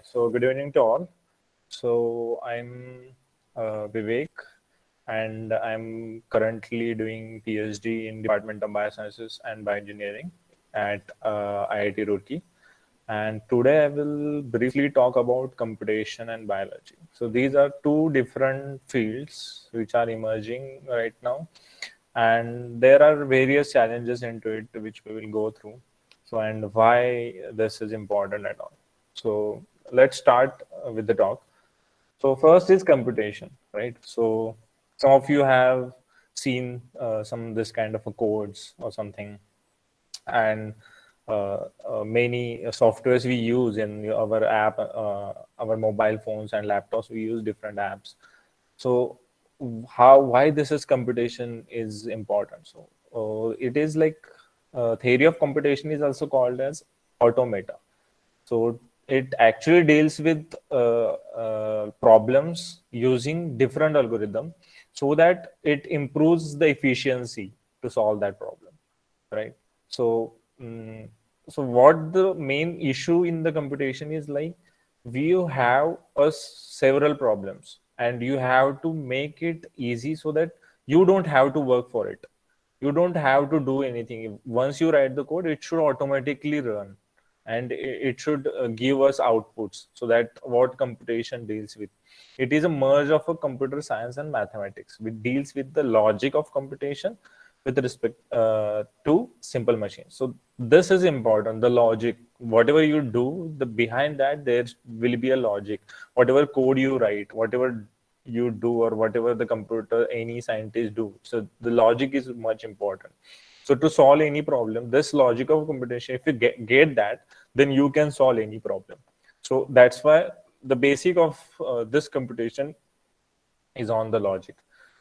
So good evening to all. So I'm Vivek, and I'm currently doing PhD in Department of Biosciences and Bioengineering at IIT Roorkee. And today I will briefly talk about computation and biology. So these are two different fields which are emerging right now, and there are various challenges into it which we will go through. So and why this is important at all. So let's start with the talk. So first is computation, right? So some of you have seen some this kind of a codes or something, and many softwares we use in our app, our mobile phones and laptops. We use different apps. So how why this is computation is important. So it is like theory of computation is also called as automata. So it actually deals with problems using different algorithm so that it improves the efficiency to solve that problem, right? So, so what the main issue in the computation is like we have several problems and you have to make it easy so that you don't have to work for it. You don't have to do anything. Once you write the code, it should automatically run, and it should give us outputs. So that what computation deals with, it is a merge of a computer science and mathematics, which deals with the logic of computation with respect to simple machines. So this is important. The logic, whatever you do, the behind that there will be a logic. Whatever code you write, whatever you do, or whatever the computer, any scientist do. So the logic is much important. So to solve any problem, this logic of computation, if you get that, then you can solve any problem. So that's why the basic of this computation is on the logic.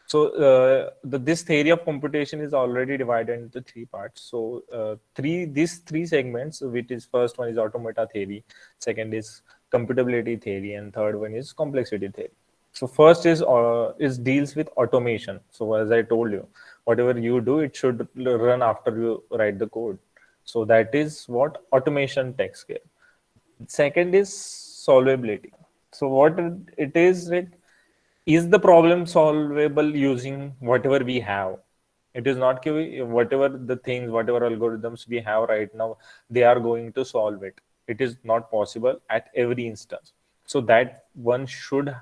So this theory of computation is already divided into three parts. So these three segments, which is first one is automata theory, second is computability theory, and third one is complexity theory. So first is deals with automation. So as I told you, whatever you do, it should run after you write the code. So that is what automation takes care. Second is solvability. So what it is like, is the problem solvable using whatever we have? It is not whatever the things, whatever algorithms we have right now, they are going to solve it. It is not possible at every instance. So that one should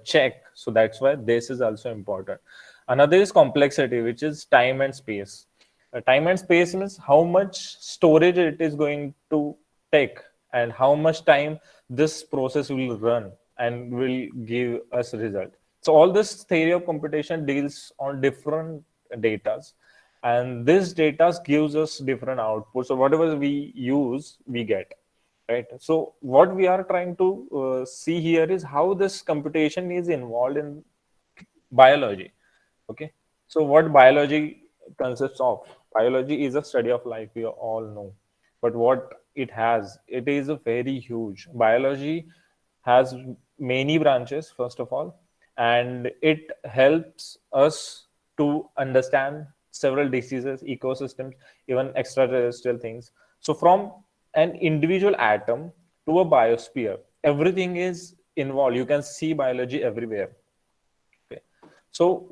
check. So that's why this is also important. Another is complexity, which is time and space. Time and space means how much storage it is going to take and how much time this process will run and will give us result. So all this theory of computation deals on different datas, and this data gives us different outputs. So whatever we use, we get, right? So what we are trying to see here is how this computation is involved in biology. Okay, so what biology consists of? Biology is a study of life, we all know, but what it has, it is a very huge. Biology has many branches, first of all, and it helps us to understand several diseases, ecosystems, even extraterrestrial things. So from an individual atom to a biosphere, everything is involved. You can see biology everywhere. Okay. So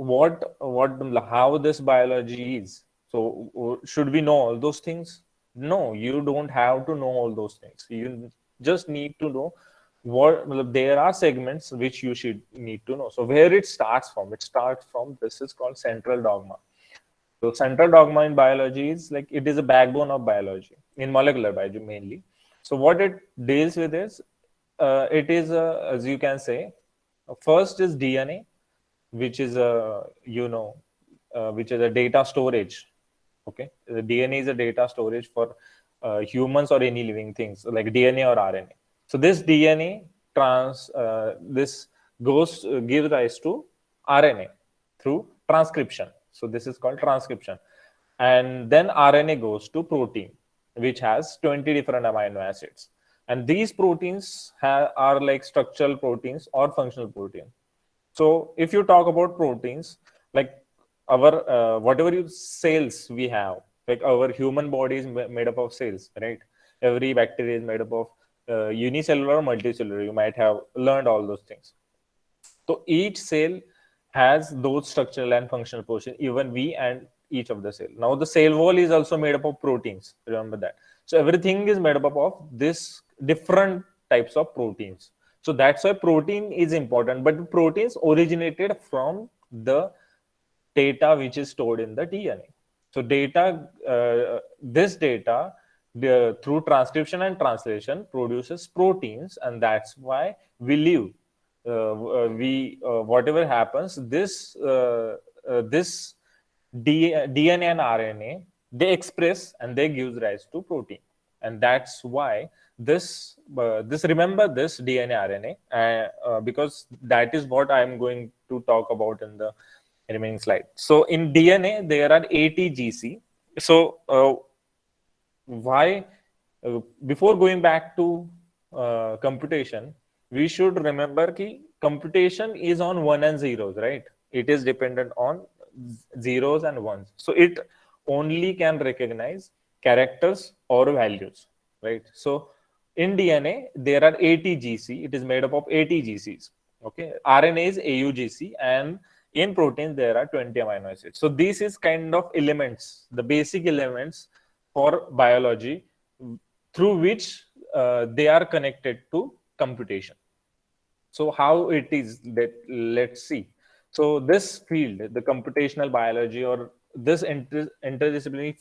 how this biology is? So should we know all those things? No, you don't have to know all those things. You just need to know what there are segments which you should need to know. So where it starts from? It starts from this is called central dogma. So central dogma in biology is like it is a backbone of biology in molecular biology mainly. So what it deals with is it is as you can say, first is DNA, which is a which is a data storage. Okay, the DNA is a data storage for humans or any living things like DNA or RNA. So this DNA this goes gives rise to RNA through transcription. So this is called transcription, and then RNA goes to protein, which has 20 different amino acids, and these proteins are like structural proteins or functional proteins. So if you talk about proteins, like our whatever cells we have, like our human body is made up of cells, right? Every bacteria is made up of unicellular or multicellular. You might have learned all those things. So each cell has those structural and functional portion, even we and each of the cell. Now the cell wall is also made up of proteins. Remember that. So everything is made up of this different types of proteins. So that's why protein is important. But proteins originated from the data which is stored in the DNA. So this data, through transcription and translation, produces proteins, and that's why we live. Whatever happens, this DNA and RNA, they express and they gives rise to protein, and that's why this remember this DNA RNA, because that is what I am going to talk about in the remaining slide. So in DNA there are ATGC. So why before going back to computation, we should remember that computation is on one and zeros, right? It is dependent on zeros and ones. So it only can recognize characters or values, right? So in DNA, there are ATGC. It is made up of ATGCs. Okay, RNA is AUGC, and in proteins there are 20 amino acids. So this is kind of elements, the basic elements for biology, through which they are connected to computation. So how it is that, let's see. So this field, the computational biology, or this interdisciplinary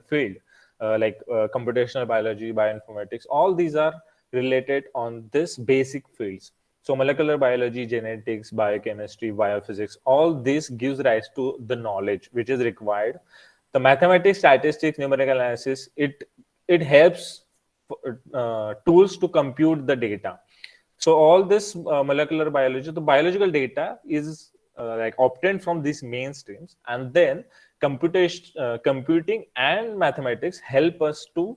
field, like computational biology, bioinformatics, all these are related on this basic fields. So molecular biology, genetics, biochemistry, biophysics, all this gives rise to the knowledge which is required. The mathematics, statistics, numerical analysis, it helps tools to compute the data. So all this molecular biology, the biological data is like obtained from these mainstreams, and then computing and mathematics help us to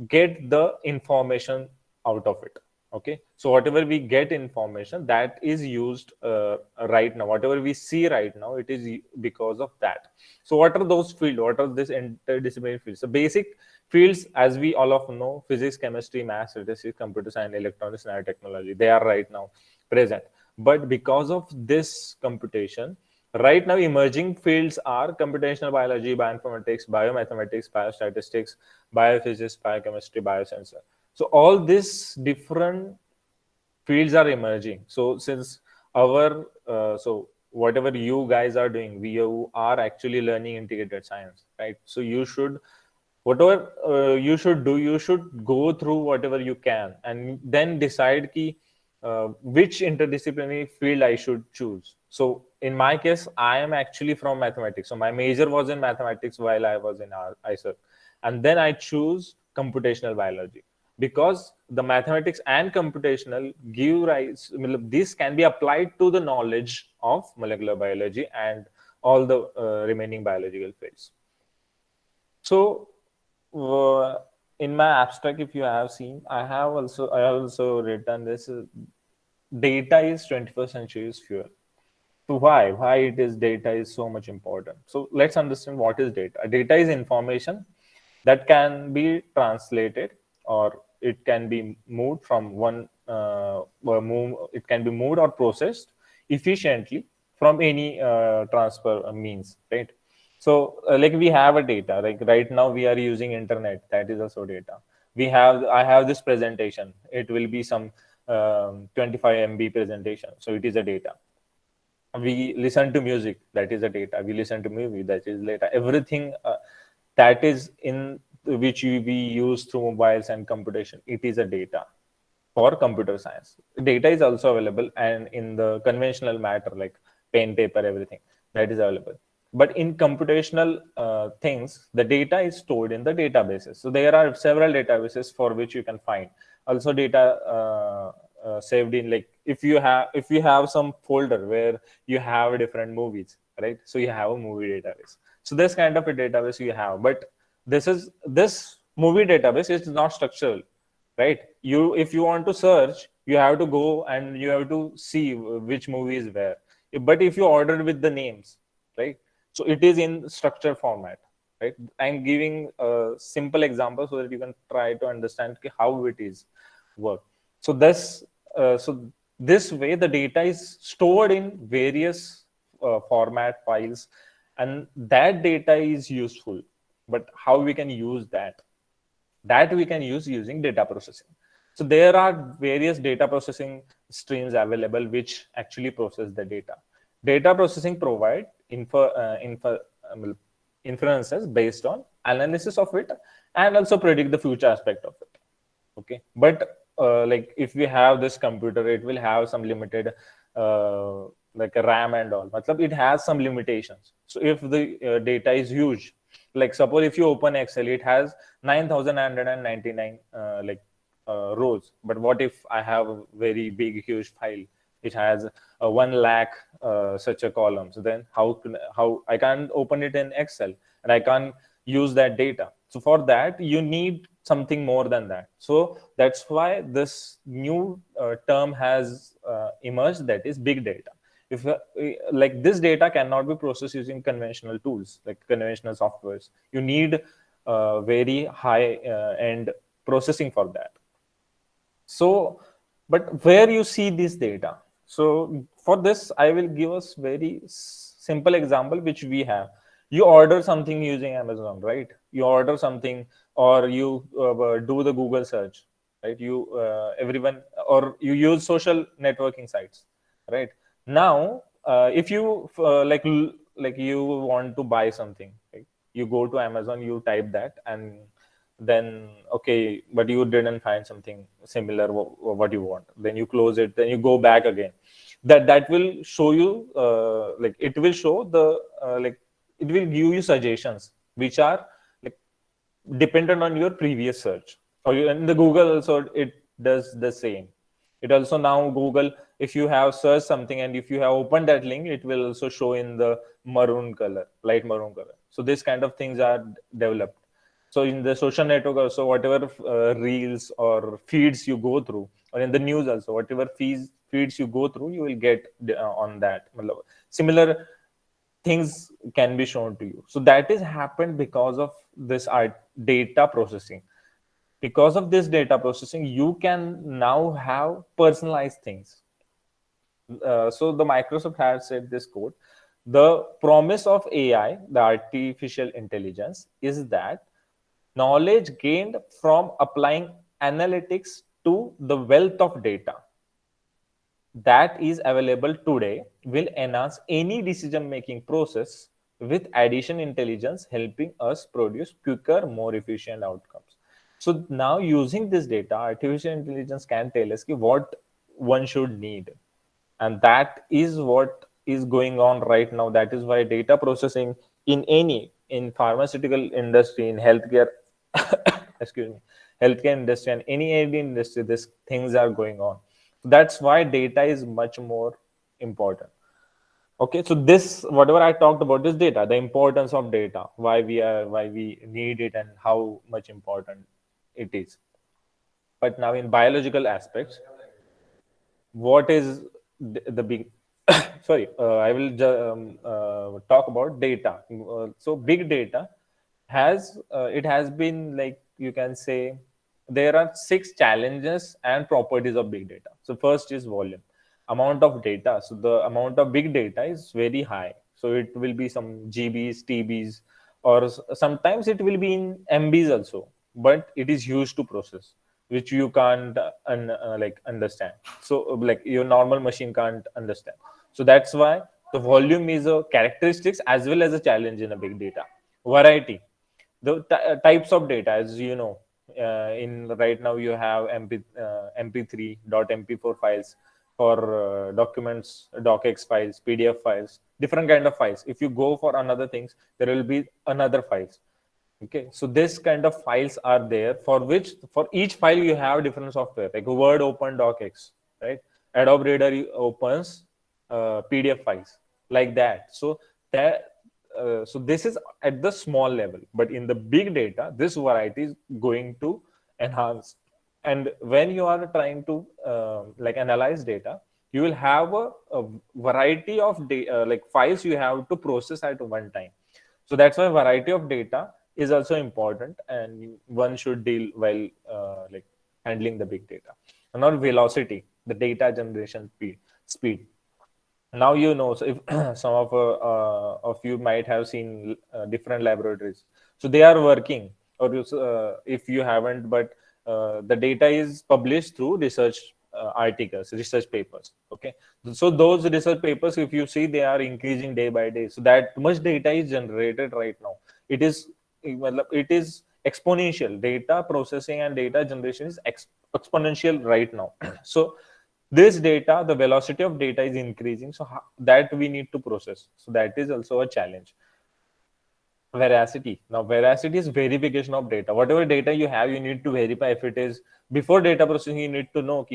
get the information out of it. Okay, so whatever we get information, that is used right now. Whatever we see right now, it is because of that. So what are those fields? What are this interdisciplinary fields? So basic fields, as we all of know: physics, chemistry, math, statistics, computer science, electronics, nanotechnology. They are right now present. But because of this computation, right now emerging fields are computational biology, bioinformatics, biomathematics, biostatistics, biophysics, biochemistry, biosensor. So all these different fields are emerging. So since our so whatever you guys are doing, we are actually learning integrated science, right? So you should, whatever you should do, you should go through whatever you can, and then decide which interdisciplinary field I should choose. So in my case, I am actually from mathematics. So my major was in mathematics while I was in ISER. And then I choose computational biology, because the mathematics and computational give rise, this can be applied to the knowledge of molecular biology and all the remaining biological fields. So in my abstract, if you have seen, I have also written this: data is 21st century's fuel. So why it is data is so much important? So let's understand what is data. Data is information that can be translated, or it can be moved from it can be moved or processed efficiently from any transfer means, right? So like we have a data, like right now we are using internet, that is also data. I have this presentation, it will be some 25 MB presentation, so it is a data. We listen to music, that is a data. We listen to movie, that is data. Everything that is in which we use through mobiles and computation, it is a data for computer science. Data is also available, and in the conventional matter like pen, paper, everything, that is available. But in computational things, the data is stored in the databases. So there are several databases for which you can find also data saved in, like if you have some folder where you have different movies, right? So you have a movie database. So this kind of a database you have, but this movie database is not structural, right? If you want to search, you have to go and you have to see which movie is where. But if you order with the names, right, so it is in structured format, right? I'm giving a simple example so that you can try to understand how it is. work. So this way the data is stored in various format files, and that data is useful. But how we can use that we can use using data processing. So there are various data processing streams available which actually process the data. Data processing provide inferences based on analysis of it, and also predict the future aspect of it. Okay, but like if we have this computer, it will have some limited uh, like a ram and all. Matlab, it has some limitations. So if the data is huge, like suppose if you open Excel, it has 9,999 rows. But what if I have a very big huge file? It has 1 lakh such a columns. Then how I can't open it in Excel, and I can't use that data. So for that you need something more than that. So that's why this new term has emerged, that is big data. If like this data cannot be processed using conventional tools like conventional softwares, you need very high end processing for that. So but where you see this data? So for this I will give us very simple example which we have. You order something using Amazon, right? You order something, or you do the Google search, right? You everyone, or you use social networking sites, right? Now if you like you want to buy something, right? You go to Amazon, you type that, and then okay, but you didn't find something similar what you want, then you close it, then you go back again. That will show you like it will show the like it will give you suggestions which are like dependent on your previous search. Or in the Google also it does the same. It also now Google, if you have searched something and if you have opened that link, it will also show in the maroon color, light maroon color. So this kind of things are developed. So in the social network also, whatever reels or feeds you go through, or in the news also, whatever feeds you go through, you will get on that. Similar things can be shown to you. So that is happened because of this art data processing. Because of this data processing, you can now have personalized things. So the Microsoft has said this quote: the promise of AI, the artificial intelligence, is that knowledge gained from applying analytics to the wealth of data that is available today will enhance any decision making process, with addition intelligence helping us produce quicker, more efficient outcomes. So now using this data, artificial intelligence can tell us what one should need, and that is what is going on right now. That is why data processing in pharmaceutical industry, in healthcare excuse me, healthcare industry, and any industry, these things are going on. That's why data is much more important. Okay, so this whatever I talked about is data, the importance of data, why we need it, and how much important it is. But now in biological aspects, what is the big sorry, I will talk about data. So big data has it has been, like you can say, there are 6 challenges and properties of big data. So first is volume, amount of data. So the amount of big data is very high, so it will be some GBs, TBs, or sometimes it will be in MBs also, but it is huge to process, which you can't like understand. So like your normal machine can't understand. So that's why the volume is a characteristics as well as a challenge in a big data. Variety, the types of data, as you know, in right now you have mp3 mp4 files for documents, docx files, PDF files, different kind of files. If you go for another things, there will be another files. Okay, so this kind of files are there, for which for each file you have different software, like Word open docx, right? Adobe Reader opens PDF files, like that. So that so this is at the small level, but in the big data this variety is going to enhance. And when you are trying to like analyze data, you will have a variety of like files you have to process at one time. So that's why variety of data is also important, and one should deal while like handling the big data, and not velocity, the data generation speed. Now so if some of you might have seen different laboratories, so they are working, or if you haven't, but the data is published through research articles, research papers. Okay, so those research papers, if you see, they are increasing day by day. So that much data is generated right now. It is it is exponential. Data processing and data generation is exponential right now. So this data, the velocity of data is increasing, so that we need to process. So that is also a challenge. Veracity. Now veracity is verification of data. Whatever data you have, you need to verify if it is, before data processing, you need to know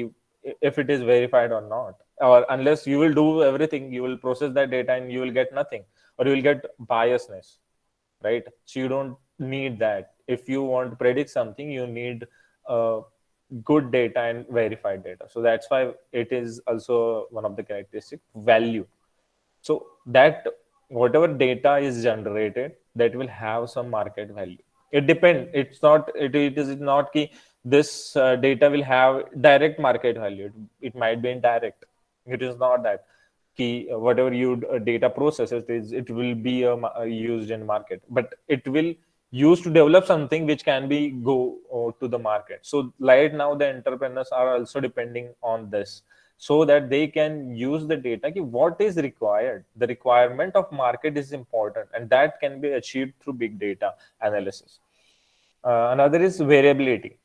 if it is verified or not, or unless you will do everything, you will process that data and you will get nothing, or you will get biasness, right? So you don't need that. If you want to predict something, you need good data and verified data. So that's why it is also one of the characteristic value. So that whatever data is generated, that will have some market value. It depends. It is not key. This data will have direct market value. It might be indirect. It is not that key. Whatever you data processes is, it will be used in market, but it will use to develop something which can be go to the market. So right now the entrepreneurs are also depending on this, so that they can use the data. What is required, the requirement of market is important, and that can be achieved through big data analysis. Another is variability.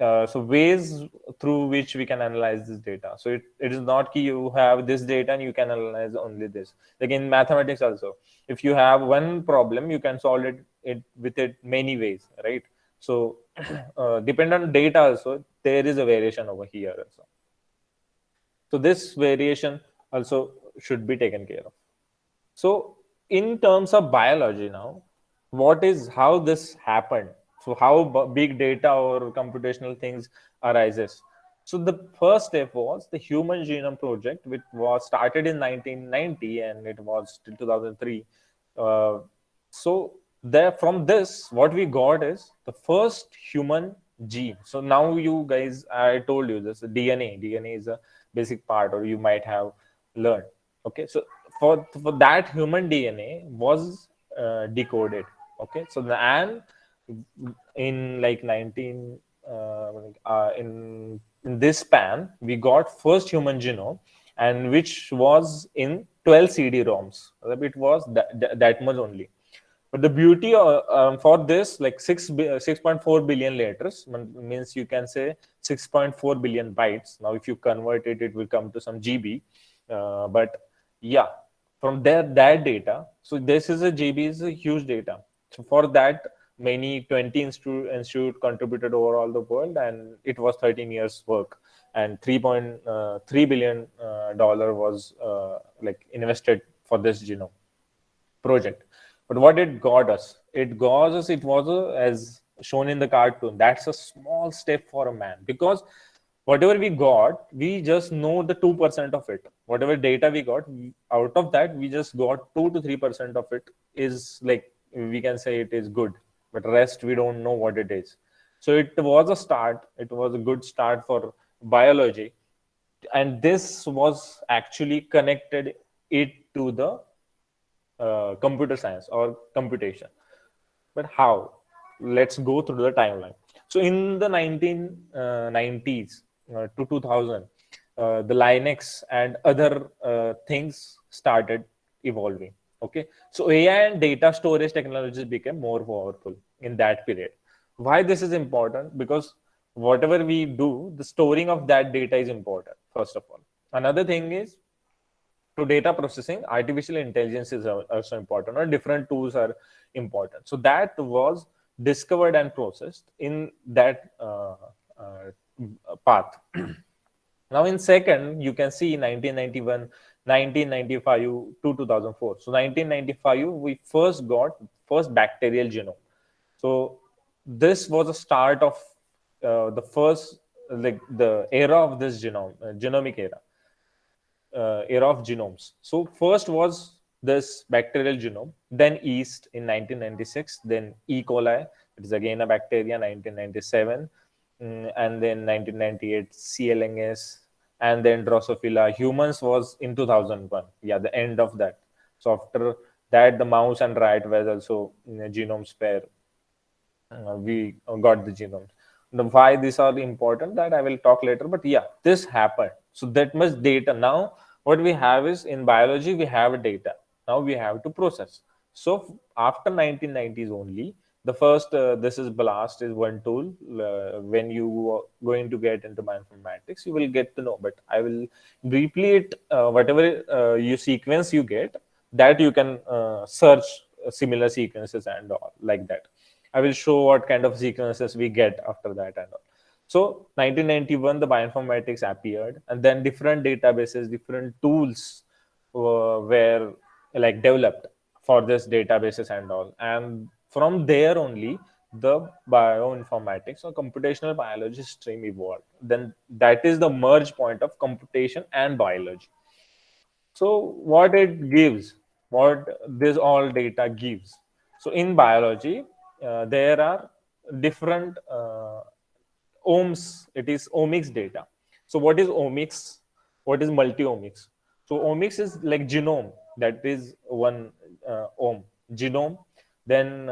So ways through which we can analyze this data. So it is not key you have this data and you can analyze only this. Like in mathematics also, if you have one problem, you can solve it with it many ways, right? So depend on data also, there is a variation over here also. So this variation also should be taken care of. So in terms of biology now, how this happened? So how big data or computational things arises? So the first step was the Human Genome Project, which was started in 1990 and it was till 2003. So there, from this, what we got is the first human gene. So now you guys, I told you this, DNA. DNA is a basic part, or you might have learned. Okay, so for that, human DNA was decoded. Okay, so and in like 19 in this span, we got first human genome, and which was in 12 CD-ROMs. It was that much only. But the beauty for this, like 6.4 billion letters, means you can say 6.4 billion bytes. Now, if you convert it, it will come to some GB. But yeah, from there, that data. So this is a GB is a huge data. So for that, many 20 institute contributed over all the world, and it was 13 years work, and 3.3 billion dollar was like invested for this genome project. But what it got us? It got us, it was as shown in the cartoon. That's a small step for a man, because whatever we got, we just know the 2% of it. Whatever data we got, out of that, we just got 2 to 3% of it is like, we can say it is good, but rest we don't know what it is. So it was a start. It was a good start for biology, and this was actually connected it to the computer science or computation. But how? Let's go through the timeline. So in the 1990s to 2000, the Linux and other things started evolving. Okay, so AI and data storage technologies became more powerful in that period. Why this is important? Because whatever we do, the storing of that data is important, first of all. Another thing is, to data processing, artificial intelligence is also important, or different tools are important. So that was discovered and processed in that path. Now in second, you can see 1991, 1995 to 2004. So 1995, we first got first bacterial genome. So this was a start of the first, like the era of this genomic era of genomes. So first was this bacterial genome, then yeast in 1996, then E. coli, it is again a bacteria, 1997, and then 1998 CLNS, and then Drosophila. Humans was in 2001. Yeah, the end of that. So after that, the mouse and rat was also in a genome pair. We got the genomes. Why these are important, that I will talk later. But yeah, this happened. So that much data. Now what we have is, in biology we have data. Now we have to process. So after 1990s only, the first this is BLAST is one tool. When you are going to get into bioinformatics, you will get to know. But I will briefly it whatever you sequence you get, that you can search similar sequences and all like that. I will show what kind of sequences we get after that and all. So 1991, the bioinformatics appeared, and then different databases, different tools were like developed for this databases and all. And from there only, the bioinformatics or computational biology stream evolved. Then that is the merge point of computation and biology. So what it gives, what this all data gives. So in biology, there are different ohms. It is omics data. So what is omics? What is multi-omics? So omics is like genome. That is one ohm. Genome, then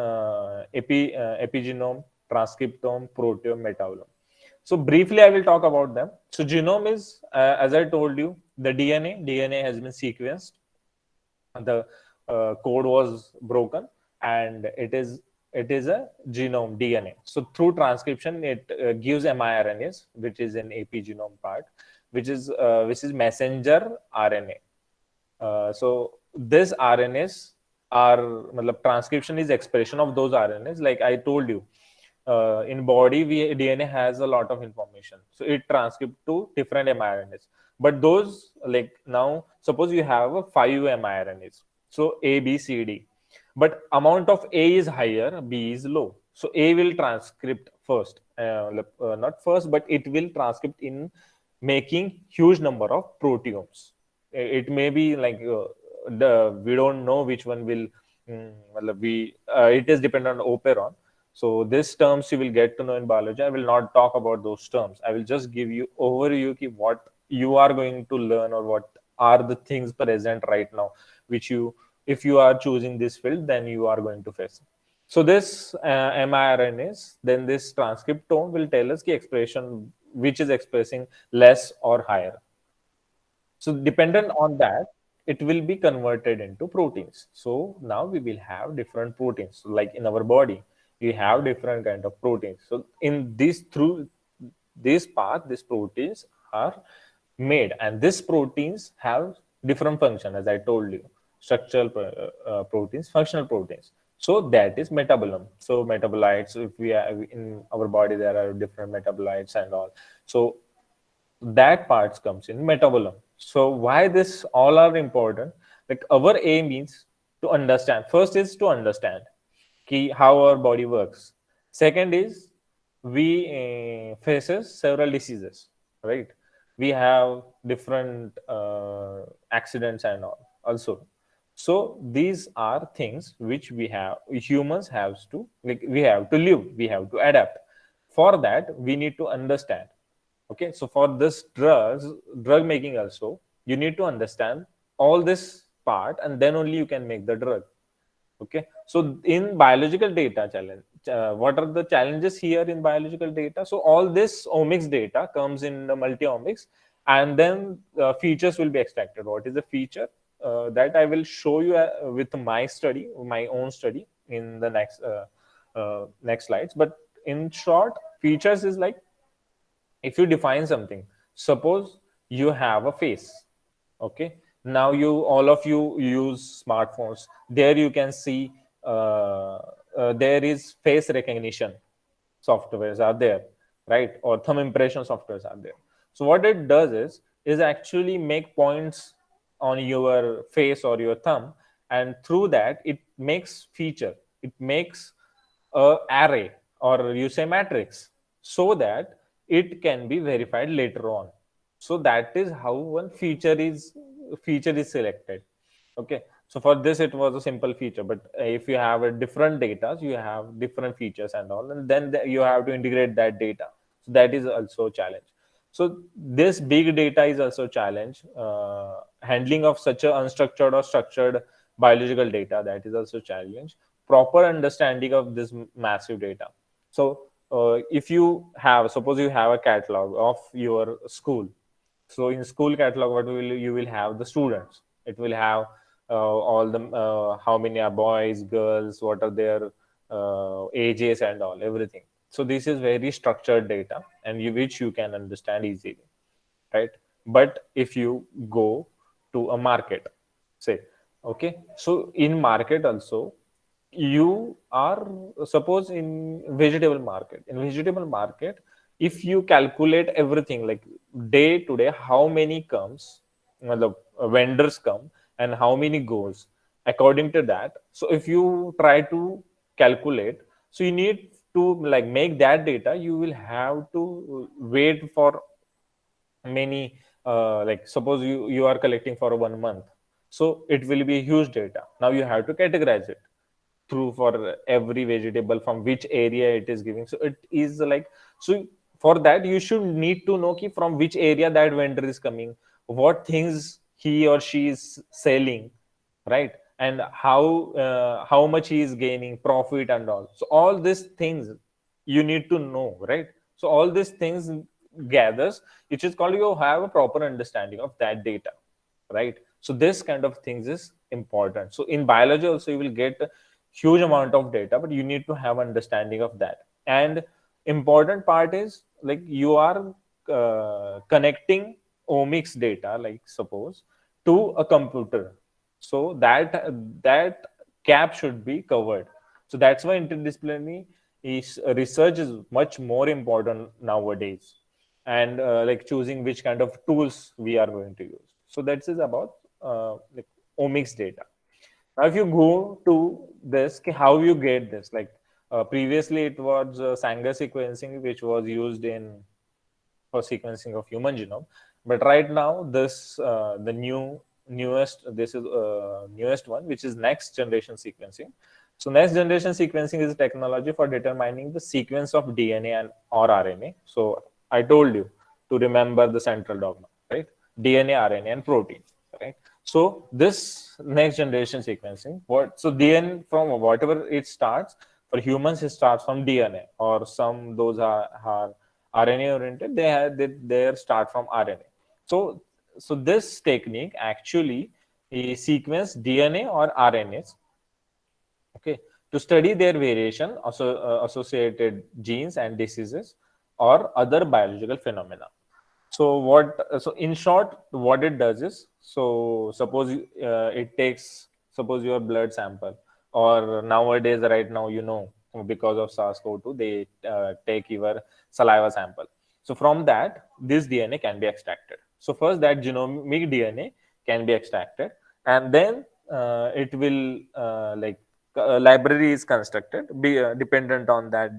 epigenome, transcriptome, proteome, metabolome. So briefly, I will talk about them. So genome is, as I told you, the DNA. DNA has been sequenced. The code was broken, and it is a genome DNA. So through transcription, it gives miRNAs, which is an epigenome part, which is messenger RNA. So this RNAs are, matlab, transcription is expression of those RNAs. Like I told you, in body, DNA has a lot of information, so it transcript to different mRNAs. But those, like now, suppose you have a 5 mRNAs, so A, B, C, D, but amount of A is higher, B is low. So A will transcript first, not first, but it will transcript in making huge number of proteomes. It may be like we don't know which one will. It is dependent on operon. So these terms you will get to know in biology. I will not talk about those terms. I will just give you overview ki what you are going to learn, or what are the things present right now, which you, if you are choosing this field, then you are going to face. So this mRNAs, then this transcriptome will tell us the expression which is expressing less or higher. So dependent on that, it will be converted into proteins. So now we will have different proteins. So like in our body, we have different kind of proteins. So in this, through this path, these proteins are made, and these proteins have different function, as I told you: structural proteins, functional proteins. So that is metabolome. So metabolites, if we have in our body, there are different metabolites and all. So that parts comes in metabolome. So why this all are important? Like our aim is to understand. First is to understand how our body works. Second is we faces several diseases, right? We have different accidents and all also. So these are things which humans have to, like, we have to live, we have to adapt. For that, we need to understand. Okay, so for this drug making also, you need to understand all this part, and then only you can make the drug. Okay, so in biological data challenge, what are the challenges here in biological data? So all this omics data comes in the multi-omics, and then features will be extracted. What is the feature? That I will show you with my study, my own study, in the next slides. But in short, features is like, if you define something, suppose you have a face. Okay, now you, all of you use smartphones. There you can see there is face recognition softwares are there, right? Or thumb impression softwares are there. So what it does is actually make points on your face or your thumb, and through that it makes feature, it makes a array, or you say matrix, so that it can be verified later on. So that is how one feature is selected. Okay, so for this it was a simple feature, but if you have a different data, you have different features and all, and then you have to integrate that data. So that is also a challenge. So this big data is also a challenge. Handling of such a unstructured or structured biological data, that is also a challenge. Proper understanding of this massive data. So if you have, suppose you have a catalog of your school. So in school catalog, what will you will have the students. It will have all the how many are boys, girls, what are their ages and all everything. So this is very structured data, and which you can understand easily, right? But if you go to a market, say, okay, so in market also, you are, suppose in vegetable market, if you calculate everything like day to day, how many comes, the vendors come and how many goes, according to that. So if you try to calculate, so you need to like make that data, you will have to wait for many, like suppose you are collecting for 1 month, so it will be huge data. Now you have to categorize it through for every vegetable from which area it is giving. So it is like, so for that you should need to know ki from which area that vendor is coming, what things he or she is selling, right? And how much he is gaining profit and all. So all these things you need to know, right? So all these things gathers, which is called, you have a proper understanding of that data, right? So this kind of things is important. So in biology also you will get a huge amount of data, but you need to have understanding of that. And important part is like you are connecting omics data, like suppose, to a computer. So that gap should be covered. So that's why interdisciplinary is research is much more important nowadays. And like choosing which kind of tools we are going to use. So that is about like omics data. Now if you go to this, how you get this, like previously it was Sanger sequencing, which was used in for sequencing of human genome. But right now, the newest, this is newest one, which is next generation sequencing. So next generation sequencing is a technology for determining the sequence of DNA and or RNA. So I told you to remember the central dogma, right? DNA, RNA, and protein, right? So this next generation sequencing, what, so DNA, from whatever it starts, for humans it starts from DNA, or some those are RNA oriented, they start from RNA. So this technique actually sequence DNA or RNAs, okay, to study their variation, also associated genes and diseases or other biological phenomena. So so in short, what it does is, so suppose it takes, suppose your blood sample, or nowadays, right now, because of SARS-CoV-2, they take your saliva sample. So from that, this DNA can be extracted. So first, that genomic DNA can be extracted, and then it will like library is constructed, be dependent on that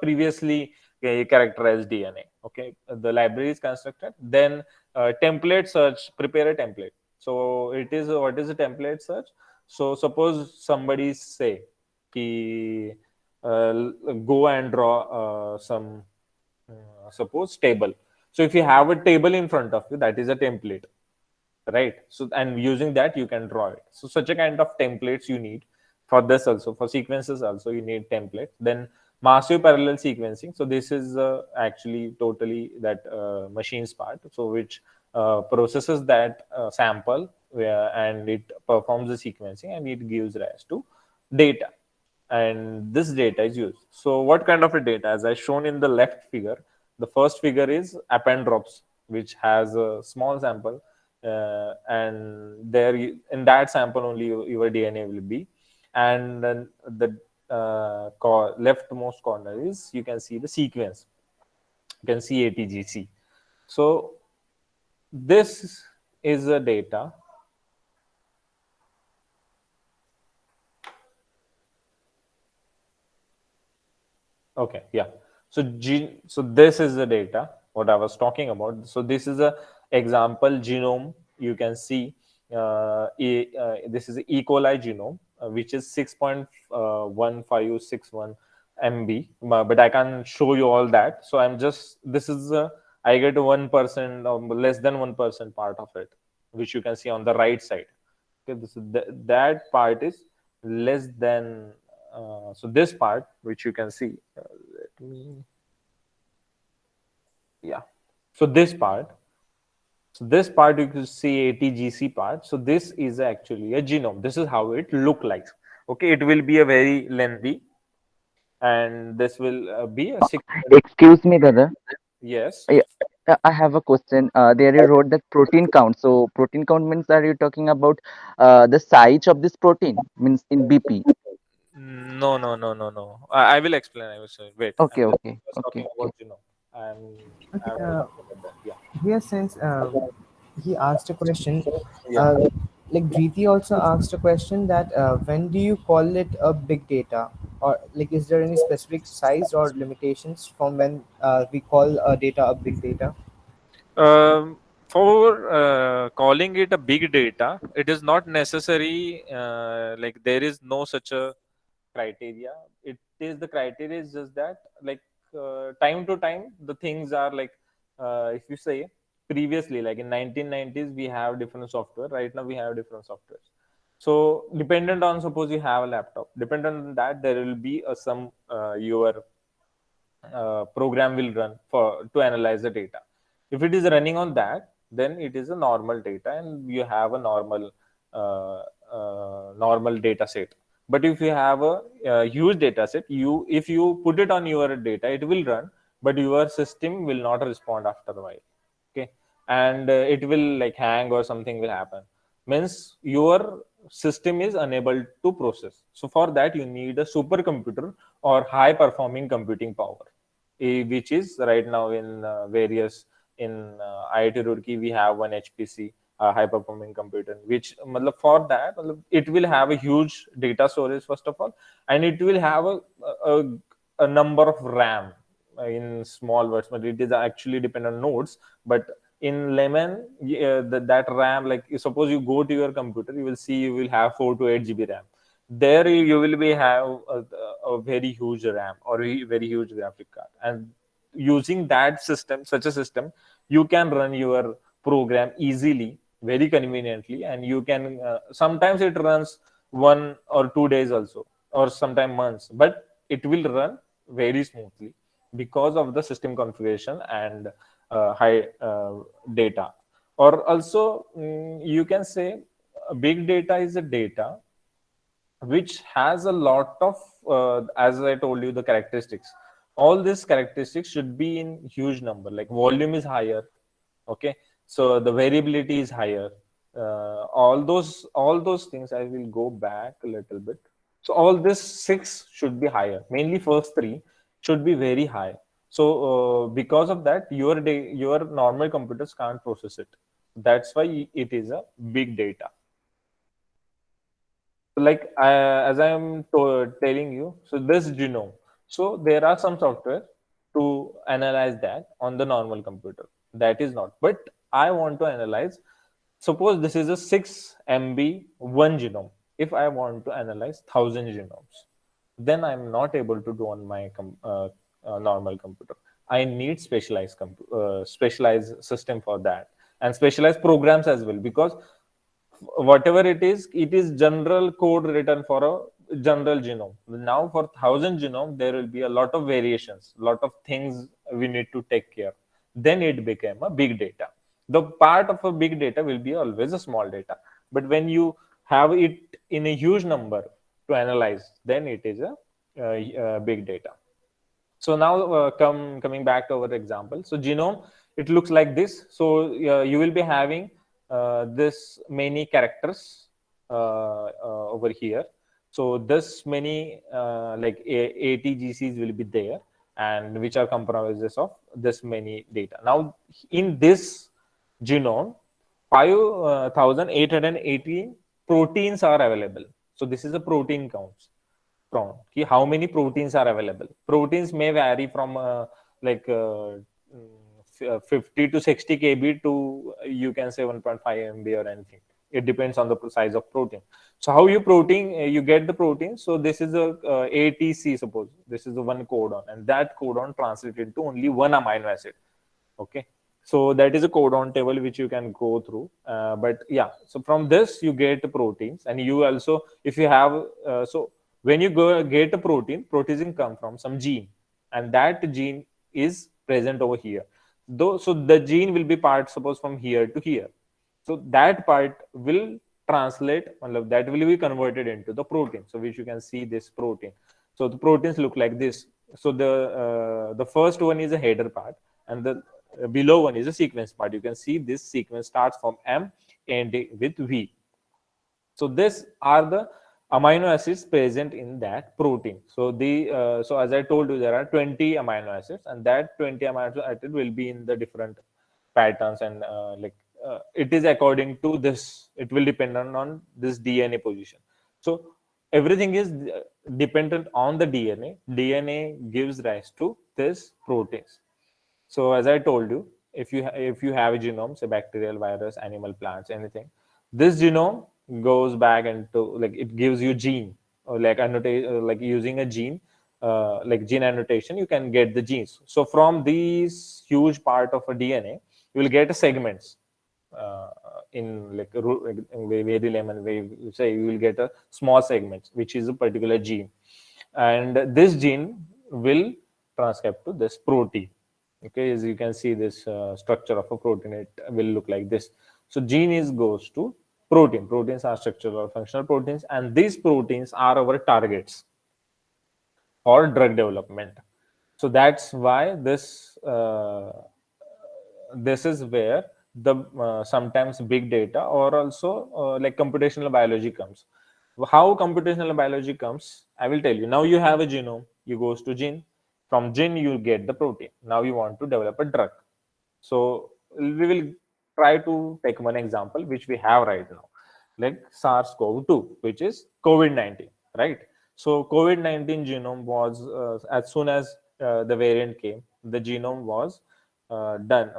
previously characterized DNA. Okay, the library is constructed. Then template search, prepare a template. So it is, what is a template search? So suppose somebody say, ki, go and draw some suppose table. So if you have a table in front of you, that is a template, right? So and using that you can draw it. So such a kind of templates you need for this also, for sequences also you need template. Then massive parallel sequencing, so this is actually totally that machines part, so which processes that sample and it performs the sequencing and it gives rise to data, and this data is used. So what kind of a data, as I shown in the left figure, the first figure is append drops, which has a small sample, and there in that sample only your DNA will be. And then the leftmost corner is, you can see the sequence, you can see ATGC. So this is the data. Okay, yeah. So so this is the data what I was talking about. So this is a example genome. You can see this is E. coli genome, which is 6.1561 MB, but I can't show you all that. So I'm just, this is I get 1% or less than 1% part of it, which you can see on the right side. Okay, this is that part is less than. So this part, which you can see, let me, yeah. So this part you can see ATGC part. So this is actually a genome. This is how it look like. Okay, it will be a very lengthy, and this will be a 600. Excuse me, brother. Yes. I, I have a question. There you wrote that protein count. So protein count means, are you talking about the size of this protein? Means in BP. No, no, no, no, no. I will explain. I will say. Wait, I'm Okay, just okay, talking okay, okay. about genome. I'm Okay. I'm not talking about that. Yeah. Here, since he asked a question, Yeah. uh, like Preeti also asked a question that when do you call it a big data, or like is there any specific size or limitations from when we call a data a big data? For calling it a big data, it is not necessary. Like there is no such a criteria. It is the criteria is just that, like, time to time the things are like, if you say previously, like in 1990s we have different software. Right now we have different softwares. So dependent on, suppose you have a laptop, dependent on that there will be a some your program will run for to analyze the data. If it is running on that, then it is a normal data, and you have a uh, normal data set. But if you have a huge data set, you if you put it on your data, it will run, but your system will not respond after a while. Okay, and it will like hang or something will happen. Means your system is unable to process. So for that, you need a supercomputer or high performing computing power, which is right now in various in IIT Roorkee we have one HPC, high performing computer, which matlab, for that matlab, it will have a huge data storage first of all, and it will have a, a number of RAM in small words, but it is actually depend on nodes. But in lemon, that RAM, like suppose you go to your computer, you will see you will have 4 to 8 GB RAM. There you will be have a very huge RAM or a very huge graphic card, and using that system, such a system, you can run your program easily, very conveniently, and you can sometimes it runs 1 or 2 days also, or sometime months, but it will run very smoothly because of the system configuration and high data. Or also, you can say big data is a data which has a lot of, as I told you, the characteristics. All these characteristics should be in huge number, like volume is higher. Okay, so the variability is higher. All those things, I will go back a little bit. So all this six should be higher, mainly first three should be very high. So because of that, your normal computers can't process it. That's why it is a big data. Like as I am telling you, so this genome, so there are some software to analyze that on the normal computer. That is not, but I want to analyze, suppose this is a 6 MB one genome. If I want to analyze 1,000 genomes, then I'm not able to do on my normal computer. I need specialized system for that, and specialized programs as well, because whatever it is general code written for a general genome. Now for 1,000 genome there will be a lot of variations, lot of things we need to take care. Then it became a big data. The part of a big data will be always a small data, but when you have it in a huge number to analyze, then it is a big data. So now coming back to our example, so genome, it looks like this. So you will be having this many characters over here. So this many ATGCs will be there, and which are comprises of this many data. Now in this genome, 5,818 proteins are available. So this is a protein count. How many proteins are available? Proteins may vary from like 50 to 60 kb to you can say 1.5 MB or anything. it depends on the size of protein. So how you protein you get the protein? So this is a ATC, suppose this is the one codon, and that codon translated to only one amino acid. Okay, so that is a codon table which you can go through, but yeah, so from this you get proteins, and you also, if you have so when you go get a protein come from some gene, and that gene is present over here, though. So the gene will be part, suppose from here to here, so that part will translate, that will be converted into the protein, so which you can see this protein. So the proteins look like this. So the first one is a header part, and the below one is a sequence part. You can see this sequence starts from M and with V. So these are the amino acids present in that protein. So so as I told you, there are 20 amino acids, and that 20 amino acids will be in the different patterns, and it is according to this. It will depend on this DNA position. So everything is dependent on the DNA. DNA gives rise to this proteins. So as I told you, if you have a genome, say bacterial, virus, animal, plants, anything, this genome goes back into, like, it gives you gene, or like annotate, like using a gene, like gene annotation, you can get the genes. So from these huge part of a DNA, you will get segments. In like in very layman way, you say you will get a small segments, which is a particular gene, and this gene will transcribe to this protein. Okay, as you can see, this structure of a protein, it will look like this. So gene is goes to protein. Proteins are structural or functional proteins, and these proteins are our targets for drug development. So that's why this is where the sometimes big data, or also like computational biology comes. How computational biology comes, I will tell you. Now you have a genome, you goes to gene, from gene you get the protein. Now you want to develop a drug. So we will try to take one example which we have right now, like SARS-CoV-2, which is COVID-19, right? So COVID-19 genome was, as soon as the variant came, the genome was done.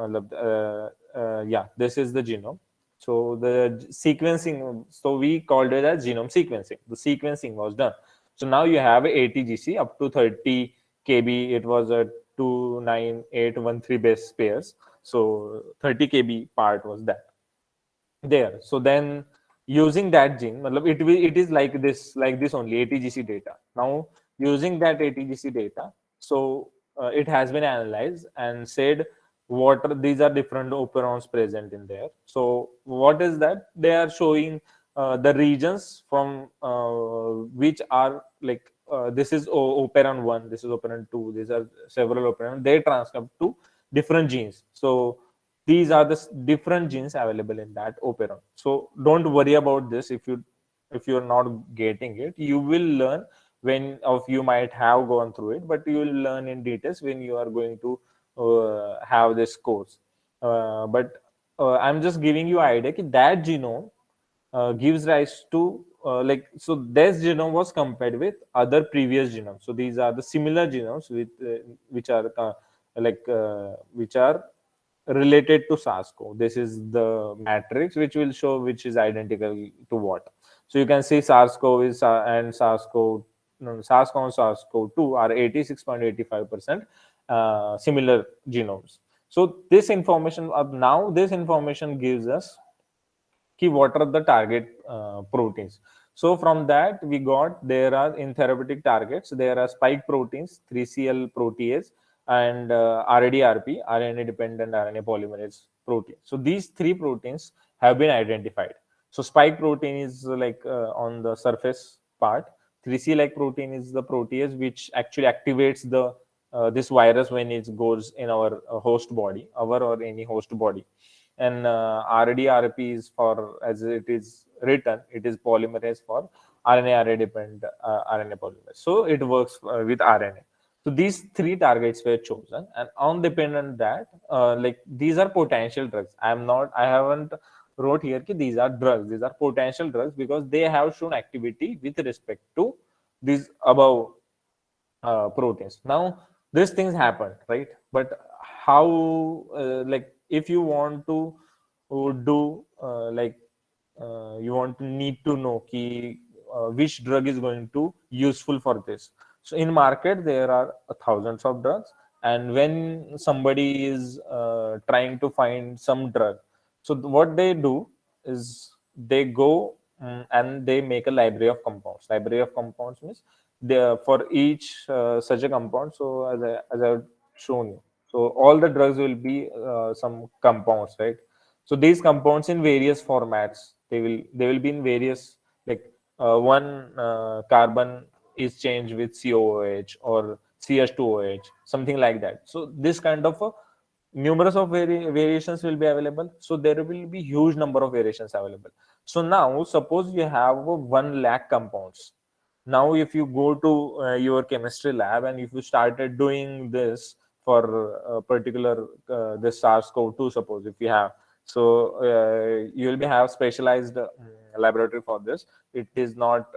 Yeah, this is the genome. So the sequencing, so we called it as genome sequencing. The sequencing was done. So now you have a ATGC up to 30 kb. It was a 29813 base pairs. So 30 kb part was that there. So then using that gene, it is like this only ATGC data. Now using that ATGC data, so it has been analyzed and said what are, these are different operons present in there. So what is that? They are showing the regions from which are like this is operon 1, this is operon 2, these are several operon, they transcribe to different genes. So these are the different genes available in that operon. So don't worry about this. If you're not getting it, you will learn when of you might have gone through it, but you will learn in details when you are going to have this course. But I'm just giving you idea that genome gives rise to so this genome was compared with other previous genomes. So these are the similar genomes with which are related to SARS-CoV. This is the matrix which will show which is identical to what. So you can see SARS-CoV is and SARS-CoV, no, SARS-CoV and SARS-CoV-2 are 86.85% similar genomes. So this information now this information gives us what are the target proteins. So from that we got, there are in therapeutic targets, there are spike proteins, 3CL protease, and RADRP, RNA dependent RNA polymerase protein. So these three proteins have been identified. So spike protein is like on the surface part. 3C like protein is the protease which actually activates the this virus when it goes in our host body, our or any host body. And RADRP is for, as it is written, it is polymerase for RNA dependent RNA polymerase. So it works with RNA. So these three targets were chosen, and on dependent that, like these are potential drugs. I haven't wrote here that these are drugs. These are potential drugs because they have shown activity with respect to these above proteins. Now these things happen, right? But how, like if you want to do you want to need to know which drug is going to useful for this. So in market there are thousands of drugs, and when somebody is trying to find some drug, so what they do is they go and they make a library of compounds. Library of compounds means they, for each such a compound, so as I've shown you, so all the drugs will be some compounds, right? So these compounds in various formats, they will be in various, like one carbon is changed with COOH or CH2OH, something like that. So this kind of numerous of variations will be available. So there will be huge number of variations available. So now suppose you have 1 lakh compounds. Now if you go to your chemistry lab and if you started doing this for a particular this SARS-CoV-2, suppose if you have, so you will be have specialized laboratory for this. It is not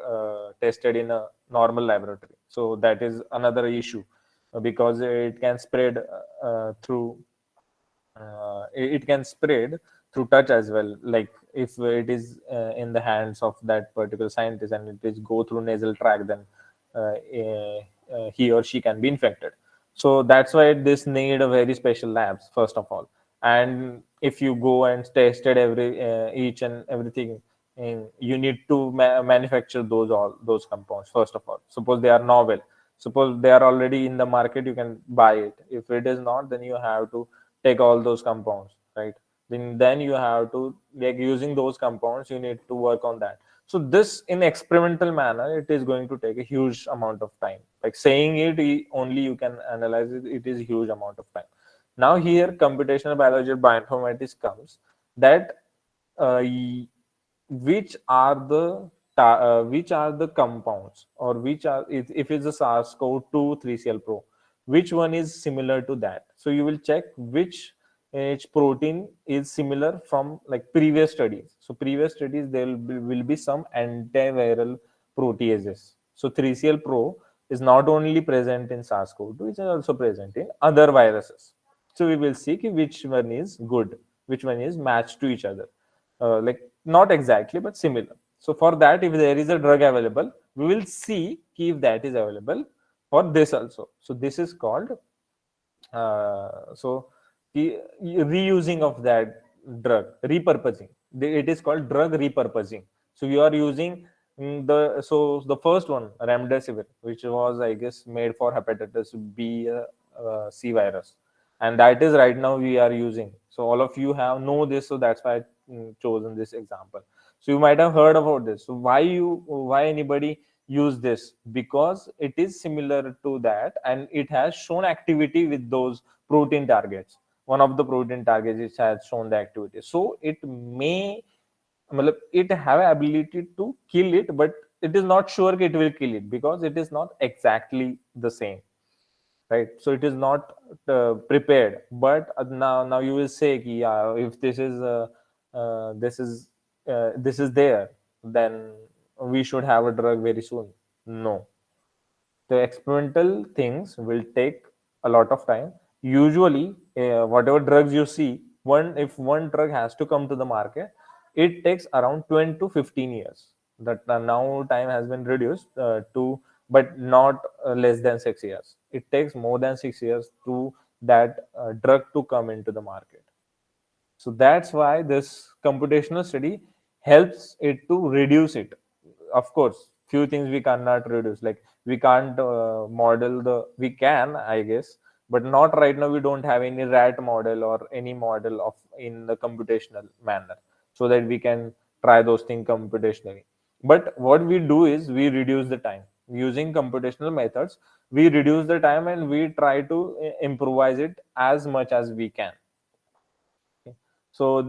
tested in a normal laboratory, so that is another issue, because it can spread through it can spread through touch as well. Like if it is in the hands of that particular scientist and it is go through nasal tract, then he or she can be infected. So that's why this need a very special labs first of all. And if you go and tested every each and everything, you need to manufacture all those compounds first of all. Suppose they are novel, suppose they are already in the market, you can buy it. If it is not, then you have to take all those compounds, right? Then you have to, like, using those compounds, you need to work on that. So this in experimental manner, it is going to take a huge amount of time. Like saying it only you can analyze it, it is a huge amount of time. Now here computational biology or bioinformatics comes, that uh, which are the which are the compounds, or which are, if it's a SARS-CoV-2 3CL Pro, which one is similar to that. So you will check which each protein is similar from like previous studies. So previous studies there will be some antiviral proteases. So 3CL Pro is not only present in SARS-CoV-2, it is also present in other viruses. So we will see which one is good, which one is matched to each other, like not exactly but similar. So for that, if there is a drug available, we will see if that is available for this also. So this is called so the reusing of that drug, repurposing. It is called drug repurposing. So you are using the first one, remdesivir, which was, I guess, made for hepatitis B, C virus, and that is right now we are using. So all of you have know this, so that's why I chosen this example. So you might have heard about this. So why anybody use this? Because it is similar to that and it has shown activity with those protein targets. One of the protein targets, it has shown the activity, so it may, matlab, it have ability to kill it, but it is not sure it will kill it because it is not exactly the same, right? So it is not prepared. But now you will say ki, yeah, if this is there, then we should have a drug very soon. No, the experimental things will take a lot of time. Usually whatever drugs you see, one if one drug has to come to the market, it takes around 20 to 15 years. That now time has been reduced to, but not less than 6 years. It takes more than 6 years to that drug to come into the market. So that's why this computational study helps it to reduce it. Of course, few things we cannot reduce, like we can't model the, we can, I guess, but not right now. We don't have any rat model or any model of in the computational manner, so that we can try those things computationally. But what we do is we reduce the time using computational methods. We reduce the time and we try to improvise it as much as we can. Okay. So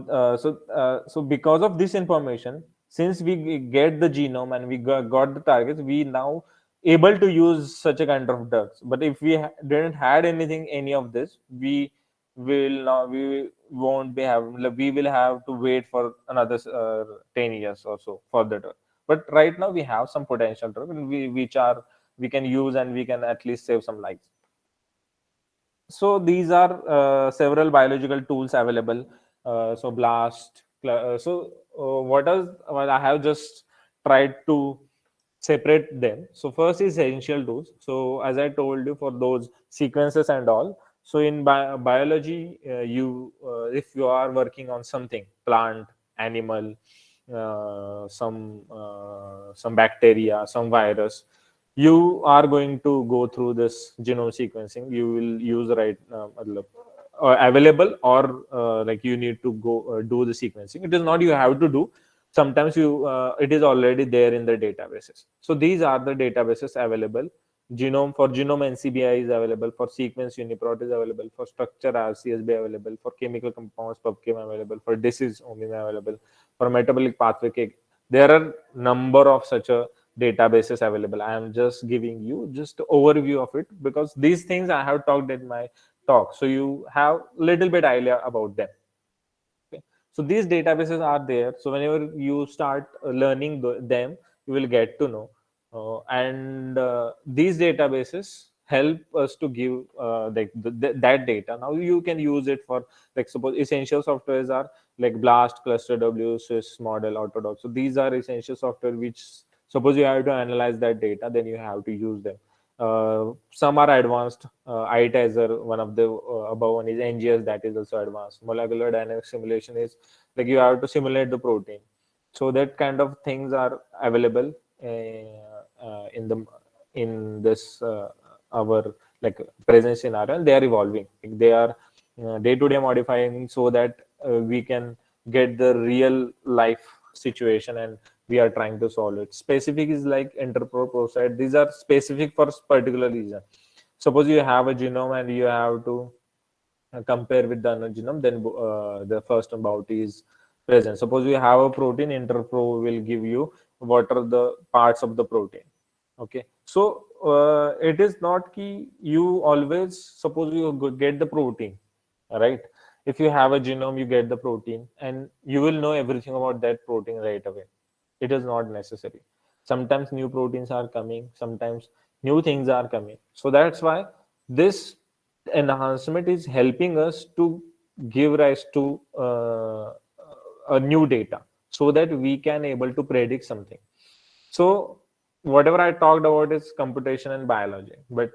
because of this information, since we get the genome and we got the targets, we now able to use such a kind of drugs. But if we didn't had anything, any of this, we won't be having, like, we will have to wait for another 10 years or so for the drug. But right now we have some potential drug, and which are we can use, and we can at least save some lives. So these are several biological tools available. So BLAST, What I have just tried to separate them. So first is essential tools. So as I told you, for those sequences and all. So in biology, if you are working on something, plant, animal, some bacteria, some virus, you are going to go through this genome sequencing. You will use available, or like you need to go do the sequencing. It is not you have to do. Sometimes it is already there in the databases. So these are the databases available. Genome NCBI is available, for sequence UniProt is available, for structure RCSB available, for chemical compounds PubChem available, for disease OMIM available, for metabolic pathway there are number of such a databases available. I am just giving you just overview of it, because these things I have talked in my talk, so you have little bit idea about them. Okay. So these databases are there. So whenever you start learning them, you will get to know. And these databases help us to give that data. Now you can use it for, like, suppose essential softwares are like Blast, ClusterW, Sys model, Autodoc. So these are essential software which, suppose you have to analyze that data, then you have to use them. Some are advanced. ITizer, one of the above one is NGS, that is also advanced. Molecular dynamic simulation is like you have to simulate the protein. So that kind of things are available in this our like present scenario, and they are evolving. Like they are day to day modifying, so that we can get the real life situation, and we are trying to solve it. Specific is like enteroporocyte. These are specific for particular reason. Suppose you have a genome and you have to compare with the another genome, then the first about is present. Suppose you have a protein, interpro will give you what are the parts of the protein. Okay, so it is not key you always, suppose you get the protein, right? If you have a genome, you get the protein and you will know everything about that protein right away. It is not necessary. Sometimes new proteins are coming, sometimes new things are coming. So that's why this enhancement is helping us to give rise to a new data, so that we can able to predict something. So whatever I talked about is computation and biology, but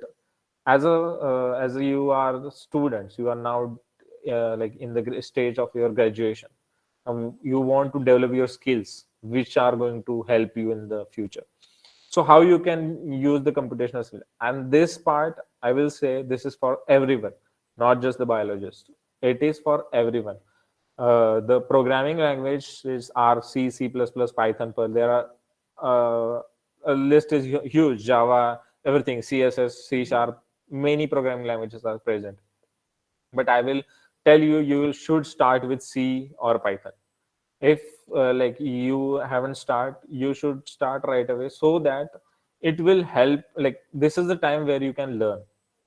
as you are the students, you are now like in the stage of your graduation. You want to develop your skills which are going to help you in the future. So how you can use the computational skill, and this part I will say this is for everyone, not just the biologist. It is for everyone. The programming language is R, C, C++, Python, Perl. There are a list is huge. Java, everything, CSS, C Sharp, many programming languages are present. But I will tell you, you should start with C or Python. If like you haven't start, you should start right away, so that it will help. Like this is the time where you can learn.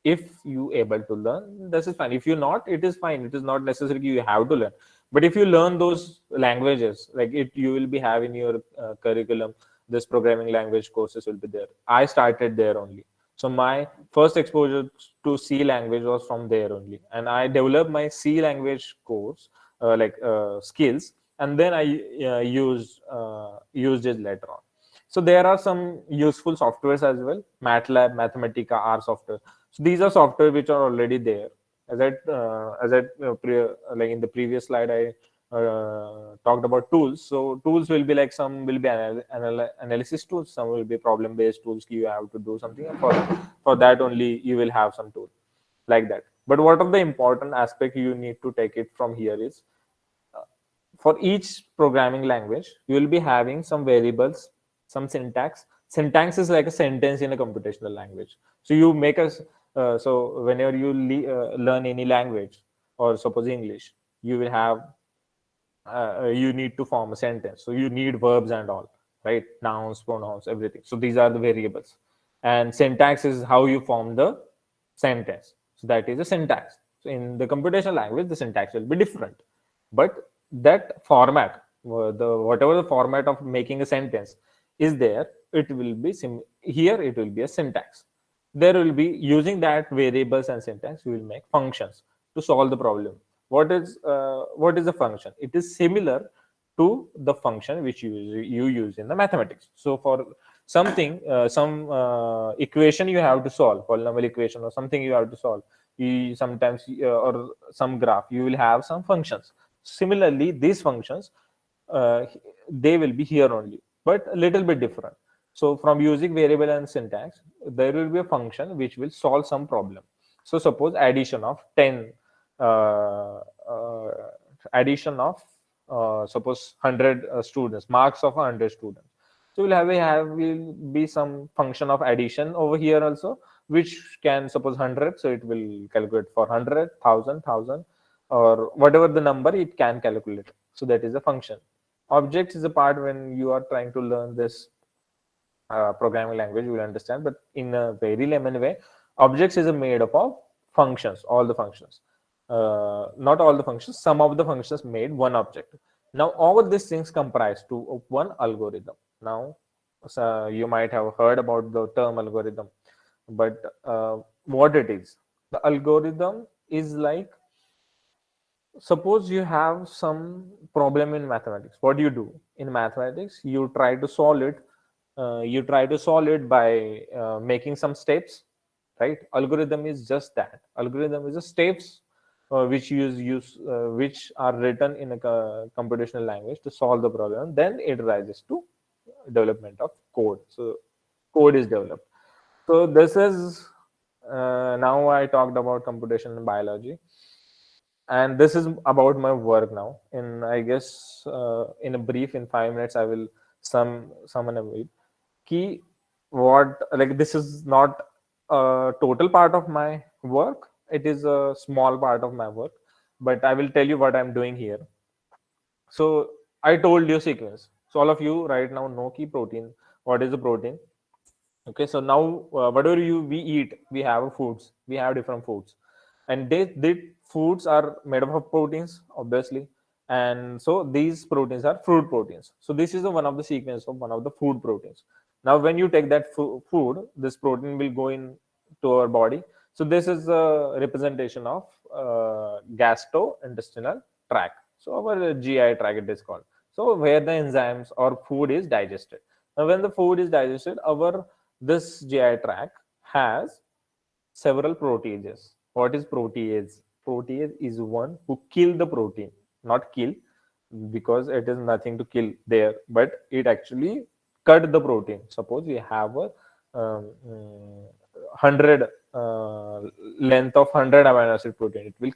If you able to learn, this is fine. If you're not, it is fine. It is not necessary you have to learn. But if you learn those languages, like it, you will be having your curriculum. This programming language courses will be there. I started there only. So my first exposure to C language was from there only, and I developed my C language course, skills, and then I used it later on. So there are some useful softwares as well: MATLAB, Mathematica, R software. So these are software which are already there. Like in the previous slide, I talked about tools. So tools will be like, some will be analysis tools, some will be problem based tools. You have to do something, and for that only you will have some tool like that. But what are the important aspect you need to take it from here is, for each programming language you will be having some variables, some syntax is like a sentence in a computational language. So you make a so whenever you learn any language, or suppose English, you will have you need to form a sentence, so you need verbs and all, right? Nouns, pronouns, everything. So these are the variables, and syntax is how you form the sentence. So that is the syntax. So in the computational language, the syntax will be different, but that format, the whatever the format of making a sentence is there, it will be here it will be a syntax. There will be, using that variables and syntax, we will make functions to solve the problem. What is a function? It is similar to the function which you use in the mathematics. So for something, some equation you have to solve, polynomial equation or something you have to solve, you sometimes or some graph, you will have some functions. Similarly, these functions, they will be here only, but a little bit different. So from using variable and syntax, there will be a function which will solve some problem. So suppose addition of 10, uh, uh, addition of suppose 100 students, marks of 100 students. So we'll will be some function of addition over here also, which can suppose 100. So it will calculate for 100, 1000, or whatever the number it can calculate. So that is a function. Objects is a part when you are trying to learn this programming language, you will understand. But in a very layman way, objects is made up of functions, all the functions. Not all the functions, some of the functions made one object. Now all these things comprise to one algorithm. Now, so you might have heard about the term algorithm, but what it is, the algorithm is like, suppose you have some problem in mathematics. What do you do in mathematics? You try to solve it. You try to solve it by making some steps, right? Algorithm is just that. Algorithm is a steps which which are written in a computational language to solve the problem. Then it rises to development of code. So code is developed. So this is now I talked about computation and biology, and this is about my work now. In I guess in a brief, in 5 minutes, I will summon a bit. Key, what like this is not a total part of my work. It is a small part of my work, but I will tell you what I'm doing here. So I told you sequence. So all of you right now know key protein. What is a protein? Okay, so now whatever we eat, we have foods, we have different foods, and they foods are made up of proteins, obviously. And so these proteins are fruit proteins. So this is one of the sequence of one of the food proteins. Now when you take that food, this protein will go in to our body. So this is a representation of gastrointestinal tract. So our GI tract it is called. So where the enzymes or food is digested. Now when the food is digested, our this GI tract has several proteases. What is protease? Protease is one who kill the protein, not kill, because it is nothing to kill there, but it actually cut the protein. Suppose we have a 100 length of 100 amino acid protein, it will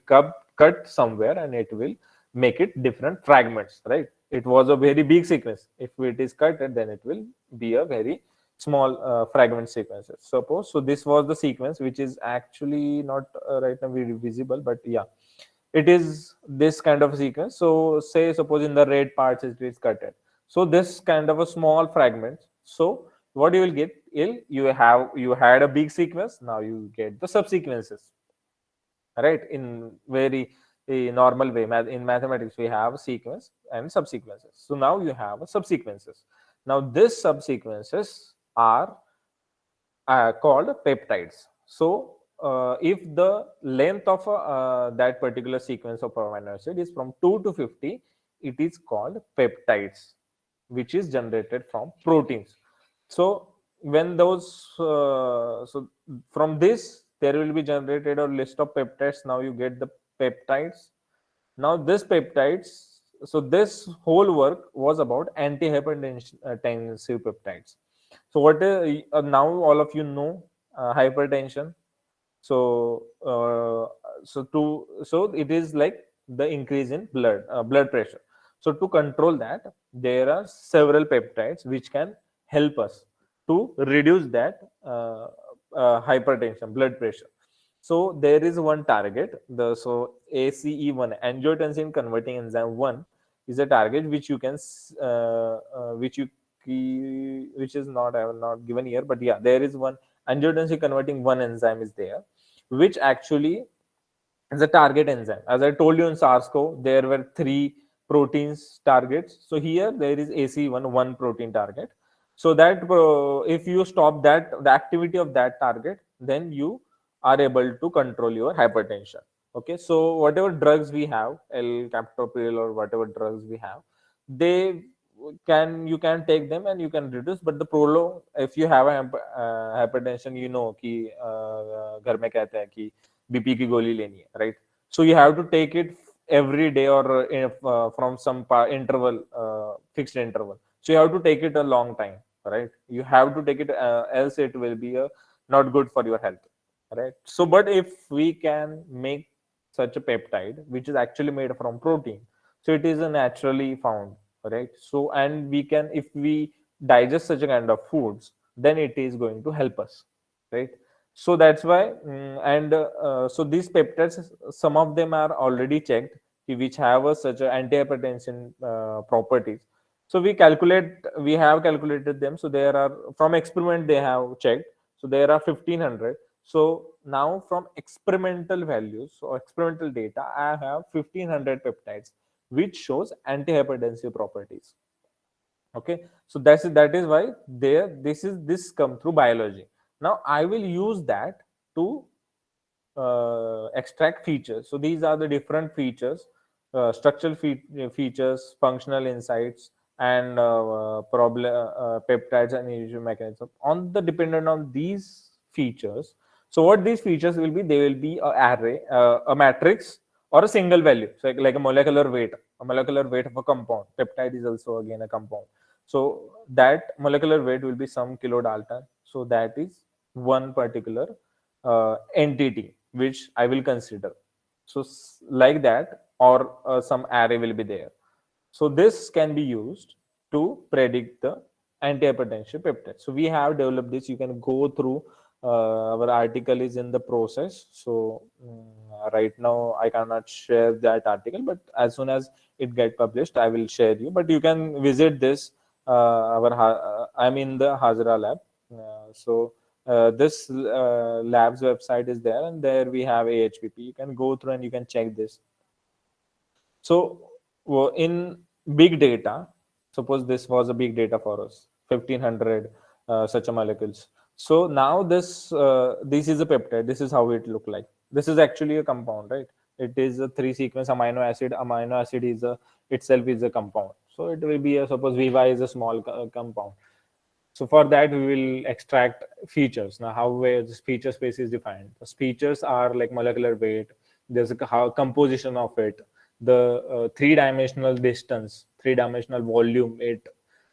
cut somewhere and it will make it different fragments, right? It was a very big sequence. If it is cut, then it will be a very small fragment sequences. Suppose so this was the sequence, which is actually not right now very visible, but yeah, it is this kind of sequence. So say suppose in the red parts it is cutted, so this kind of a small fragment. So what you will get, you had a big sequence, now you get the subsequences, right? In very normal way, in mathematics we have sequence and subsequences. So now you have a subsequences. Now this subsequences are called peptides. So if the length of that particular sequence of amino acid is from 2 to 50, it is called peptides, which is generated from proteins. So when those so from this there will be generated a list of peptides. Now you get the peptides. Now this peptides, so this whole work was about antihypertensive peptides. So what now all of you know hypertension. So so it is like the increase in blood pressure. So to control that, there are several peptides which can help us to reduce that hypertension, blood pressure. So there is one target. So ACE1, angiotensin converting enzyme 1, is a target which you can which is not, I have not given here, but yeah, there is one angiotensin converting 1 enzyme is there, which actually is a target enzyme. As I told you in SARS-CoV, there were 3 proteins targets. So here there is ACE1, one protein target. So that if you stop that, the activity of that target, then you are able to control your hypertension. Okay, so whatever drugs we have, L-captopril or whatever drugs we have, they you can take them and you can reduce, but the prolong, if you have a hypertension, you know कि घर में कहते हैं कि BP की गोली लेनी है, right? So you have to take it every day or from some interval, fixed interval. So you have to take it a long time, right? You have to take it, else it will be not good for your health, right? So but if we can make such a peptide which is actually made from protein, so it is a naturally found, right? So and we can, if we digest such a kind of foods, then it is going to help us, right? So that's why, and so these peptides, some of them are already checked, which have such a antihypertension properties. So we have calculated them. So there are, from experiment they have checked, so there are 1500. So now from experimental values, so experimental data, I have 1500 peptides which shows antihypertensive properties. Okay, so that is why there, this come through biology. Now I will use that to extract features. So these are the different features, structural features, functional insights, and problem peptides and inhibition mechanism. On the dependent on these features, so what these features will be, they will be a array, a matrix, or a single value. So like a molecular weight of a compound. Peptide is also again a compound. So that molecular weight will be some kilodalton. So that is one particular entity which I will consider. So like that, or some array will be there. So this can be used to predict the antihypertensive peptide. So we have developed this. You can go through. Our article is in the process. So right now I cannot share that article, but as soon as it get published, I will share you. But you can visit this. I'm in the Hazra lab. So this lab's website is there, and there we have AHPP. You can go through and you can check this. So in big data, suppose this was a big data for us, 1500 such a molecules. So now this is a peptide. This is how it look like. This is actually a compound, right? It is a 3-sequence amino acid. Amino acid is itself is a compound. So it will be a, suppose VY is a small compound. So for that, we will extract features. Now, how this feature space is defined? The features are like molecular weight. There's a how composition of it, the three-dimensional distance, three-dimensional volume it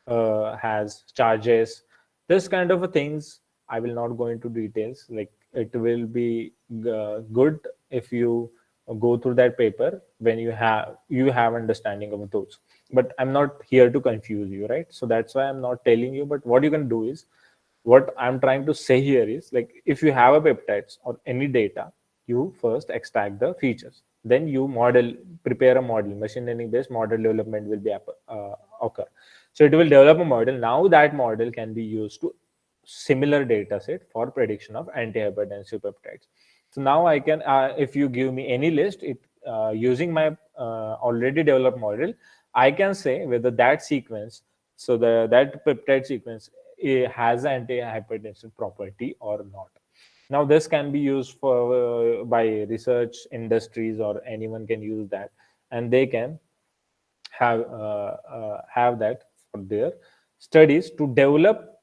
has, charges. This kind of a things I will not go into details. Like it will be good if you go through that paper when you have understanding of those, but I'm not here to confuse you, right? So that's why I'm not telling you. But what you can do is, what I'm trying to say here is, like, if you have a peptides or any data, you first extract the features, then you prepare a model. Machine learning based model development will be occur. So it will develop a model. Now that model can be used to similar data set for prediction of antihypertensive peptides. So now I can, if you give me any list, it using my already developed model, I can say whether that sequence, so that peptide sequence has anti-hypertensive property or not. Now this can be used for by research industries, or anyone can use that, and they can have that for their studies to develop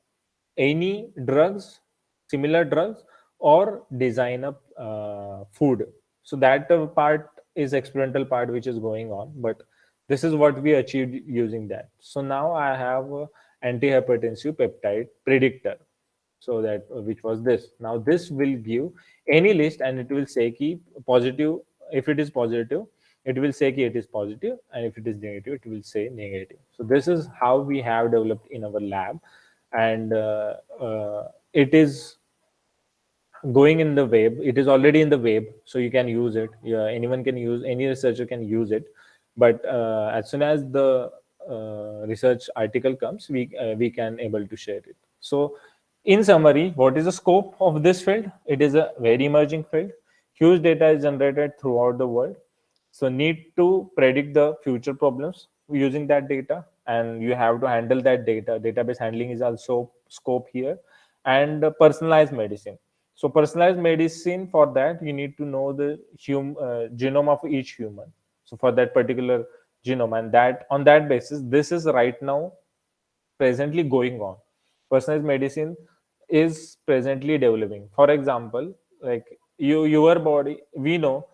any drugs, similar drugs, or design a food. So that part is experimental part which is going on, but this is what we achieved using that. So now I have a antihypertensive peptide predictor. So that which was this. Now this will give any list, and it will say key positive. If it is positive, it will say it is positive, and if it is negative, it will say negative. So this is how we have developed in our lab, and it is going in the web. It is already in the web, so you can use it. Yeah, anyone can use, any researcher can use it. But as soon as the research article comes, we can able to share it. So in summary, what is the scope of this field? It is a very emerging field. Huge data is generated throughout the world, so need to predict the future problems using that data, and you have to handle that data. Database handling is also scope here. And personalized medicine. So personalized medicine, for that you need to know the genome of each human. So for that particular genome, and that on that basis, this is right now presently going on. Personalized medicine is presently developing. For example, like your body, we know.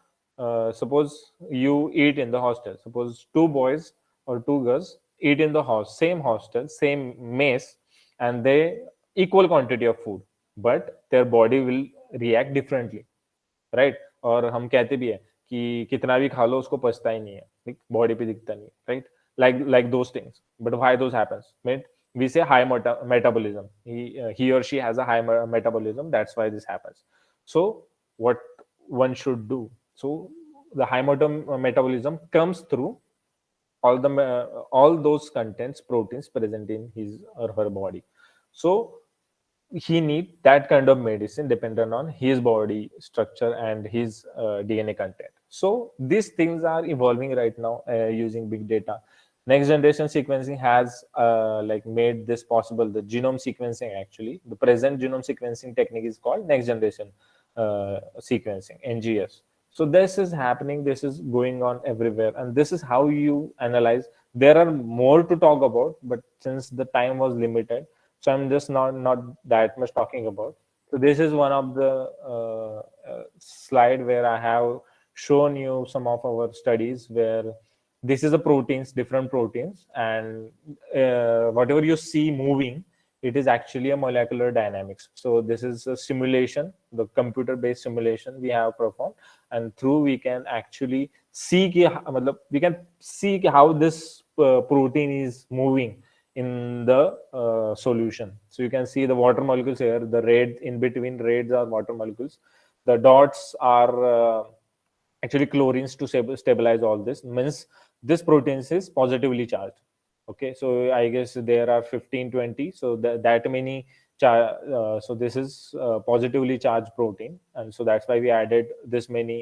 Suppose you eat in the hostel. Suppose two boys or two girls eat in the house, same hostel, same mess, and they equal quantity of food, but their body will react differently, right. और हम कहते भी है कि कितना भी खा लो उसको पचता ही नहीं है, बॉडी पे दिखता नहीं है, right. like those things, but why those happens, right? We say high metabolism. He or she has a high metabolism, that's why this happens. So what one should do, so the high metabolism comes through all those contents, proteins present in his or her body. So he need that kind of medicine dependent on his body structure and his DNA content. So these things are evolving right now using big data. Next generation sequencing has like made this possible. The genome sequencing, actually, the present genome sequencing technique is called next generation sequencing, NGS. So this is happening, this is going on everywhere, and this is how you analyze. There are more to talk about, but since the time was limited, so I'm just not that much talking about. So this is one of the slide where I have shown you some of our studies where this is a proteins, different proteins, and whatever you see moving, it is actually a molecular dynamics. So this is a simulation, the computer based simulation we have performed, and through we can actually see we can see how this protein is moving in the solution. So you can see the water molecules here, the red in between reds are water molecules, the dots are actually chlorines to stabilize all this. Means this protein is positively charged. Okay, so I guess there are 15, 20, so that many so this is positively charged protein, and so that's why we added uh, this many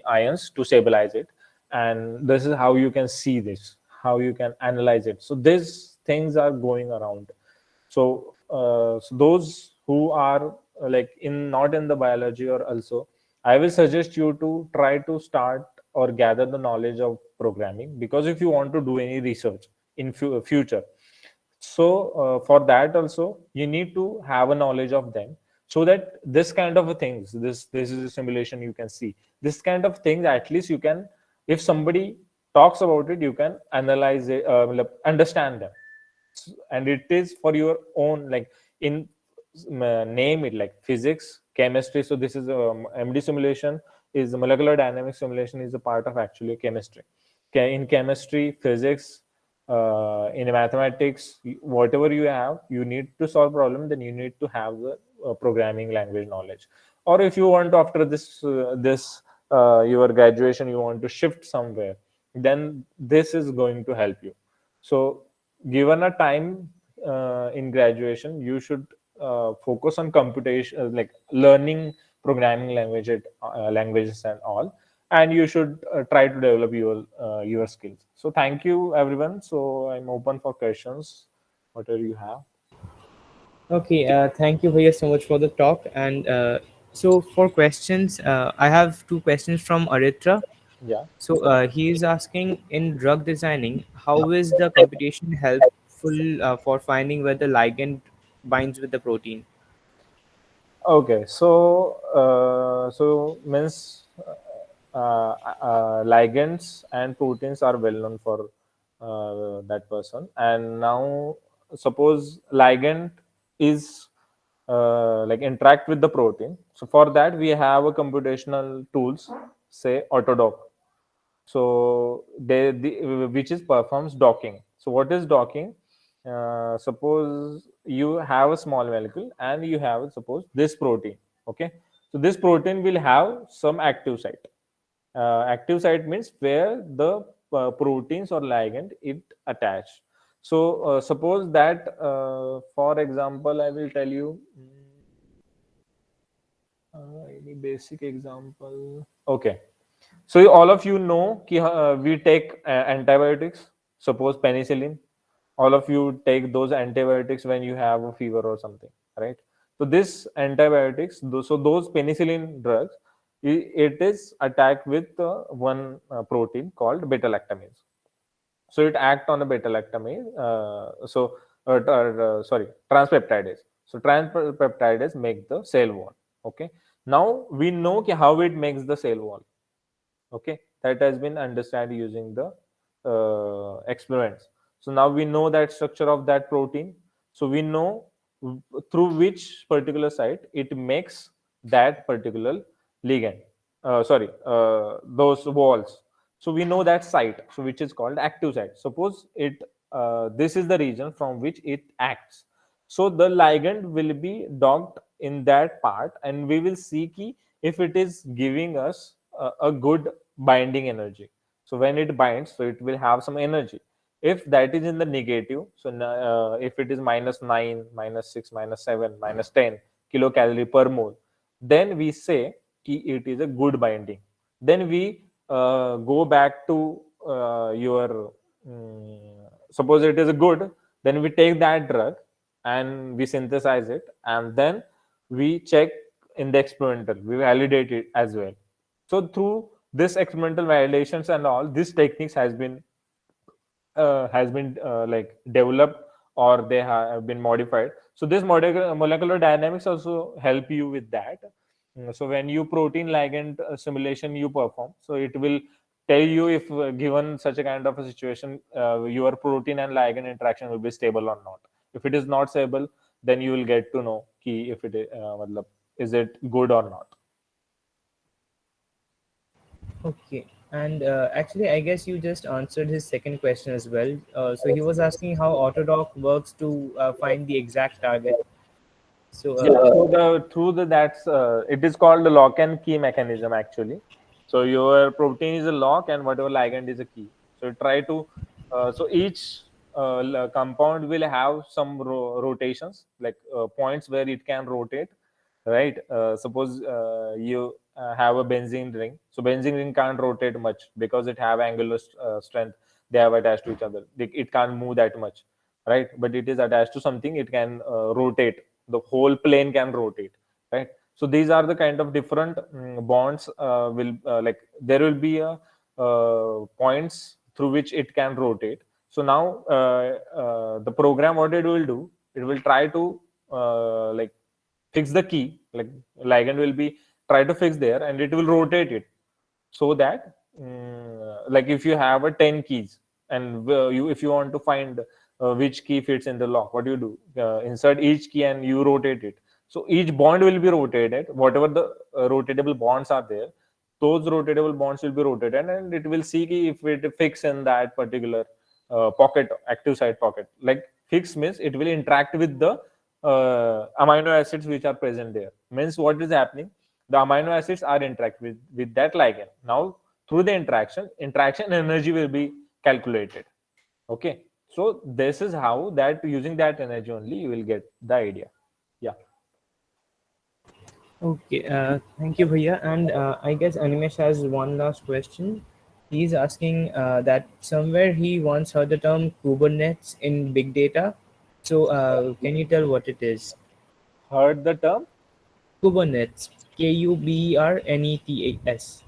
ions to stabilize it. And this is how you can see this, how you can analyze it. So these things are going around. So those who are like in not in the biology, or also I will suggest you to try to start or gather the knowledge of programming, because if you want to do any research in future, so for that also you need to have a knowledge of them, so that this kind of things, this is a simulation, you can see this kind of things, at least you can, if somebody talks about it, you can analyze it, understand them. And it is for your own, like in name it, like physics, chemistry. So this is MD simulation, is molecular dynamics simulation, is a part of actually chemistry. In chemistry, physics, in mathematics, whatever you have, you need to solve problem, then you need to have the programming language knowledge. Or if you want, after this your graduation, you want to shift somewhere, then this is going to help you. So given a time in graduation, you should focus on computation, like learning programming languages and all, and you should try to develop your skills. So thank you everyone. So I'm open for questions, whatever you have. Okay, thank you Bhaiya so much for the talk. And so for questions, I have two questions from Aritra. Yeah. So he is asking, in drug designing, how is the computation helpful for finding where the ligand binds with the protein? Okay, so means ligands and proteins are well known for that person. And now suppose ligand is like interact with the protein. So for that we have a computational tools, say Autodock. So which is performs docking. So what is docking? Suppose you have a small molecule and you have, suppose, this protein. Okay, so this protein will have some active site. Active site means where the proteins or ligand it attached. So suppose that for example I will tell you any basic example. Okay, so all of you know कि we take antibiotics. Suppose penicillin. All of you take those antibiotics when you have a fever or something, right? So this antibiotics, so those penicillin drugs, it is attacked with one protein called beta lactamase. So it act on the beta lactamase. Sorry, transpeptidase. So transpeptidase make the cell wall. Okay. Now we know how it makes the cell wall. Okay, that has been understood using the experiments. So now we know that structure of that protein. So we know through which particular site it makes that particular ligand. Those walls. So we know that site, so which is called active site. Suppose it this is the region from which it acts. So the ligand will be docked in that part, and we will see if it is giving us a good binding energy. So when it binds, so it will have some energy. If that is in the negative, so if it is -9, -6, -7, -10 kilocalorie per mole, then we say it is a good binding. Then we go back to your suppose it is a good, then we take that drug and we synthesize it, and then we check in the experimental, we validate it as well. So through this experimental validations and all, this techniques has been like developed, or they have been modified. So this molecular dynamics also help you with that. So when you protein ligand simulation you perform, so it will tell you if given such a kind of a situation, your protein and ligand interaction will be stable or not. If it is not stable, then you will get to know if it is it good or not. Okay. And actually, I guess you just answered his second question as well. So he was asking how Autodoc works to find the exact target. So Yeah, so the through the that's it is called the lock and key mechanism actually. So your protein is a lock and whatever ligand is a key. So try to so each compound will have some rotations, like points where it can rotate, right? Suppose you have a benzene ring. So benzene ring can't rotate much because it have angular strength. They have attached to each other. It can't move that much, right? But it is attached to something. It can rotate. The whole plane can rotate, right? So these are the kind of different bonds. Will like there will be a points through which it can rotate. So now the program, what it will do, it will try to like fix the key, like ligand will be try to fix there, and it will rotate it so that like if you have a 10 keys, and you if you want to find which key fits in the lock, what do you do? Insert each key and you rotate it. So each bond will be rotated, whatever the rotatable bonds are there, those rotatable bonds will be rotated, and it will see if it fix in that particular pocket, active site pocket. Like fix means it will interact with the amino acids which are present there. Means what is happening, the amino acids are interact with that ligand. Now through the interaction energy will be calculated. Okay, so this is how that using that energy only you will get the idea. Yeah. okay, thank you, Bhaiya. And I guess Animesh has one last question. He's asking that somewhere he once heard the term Kubernetes in big data. So can you tell what it is? Heard the term? Kubernetes, Kubernetes,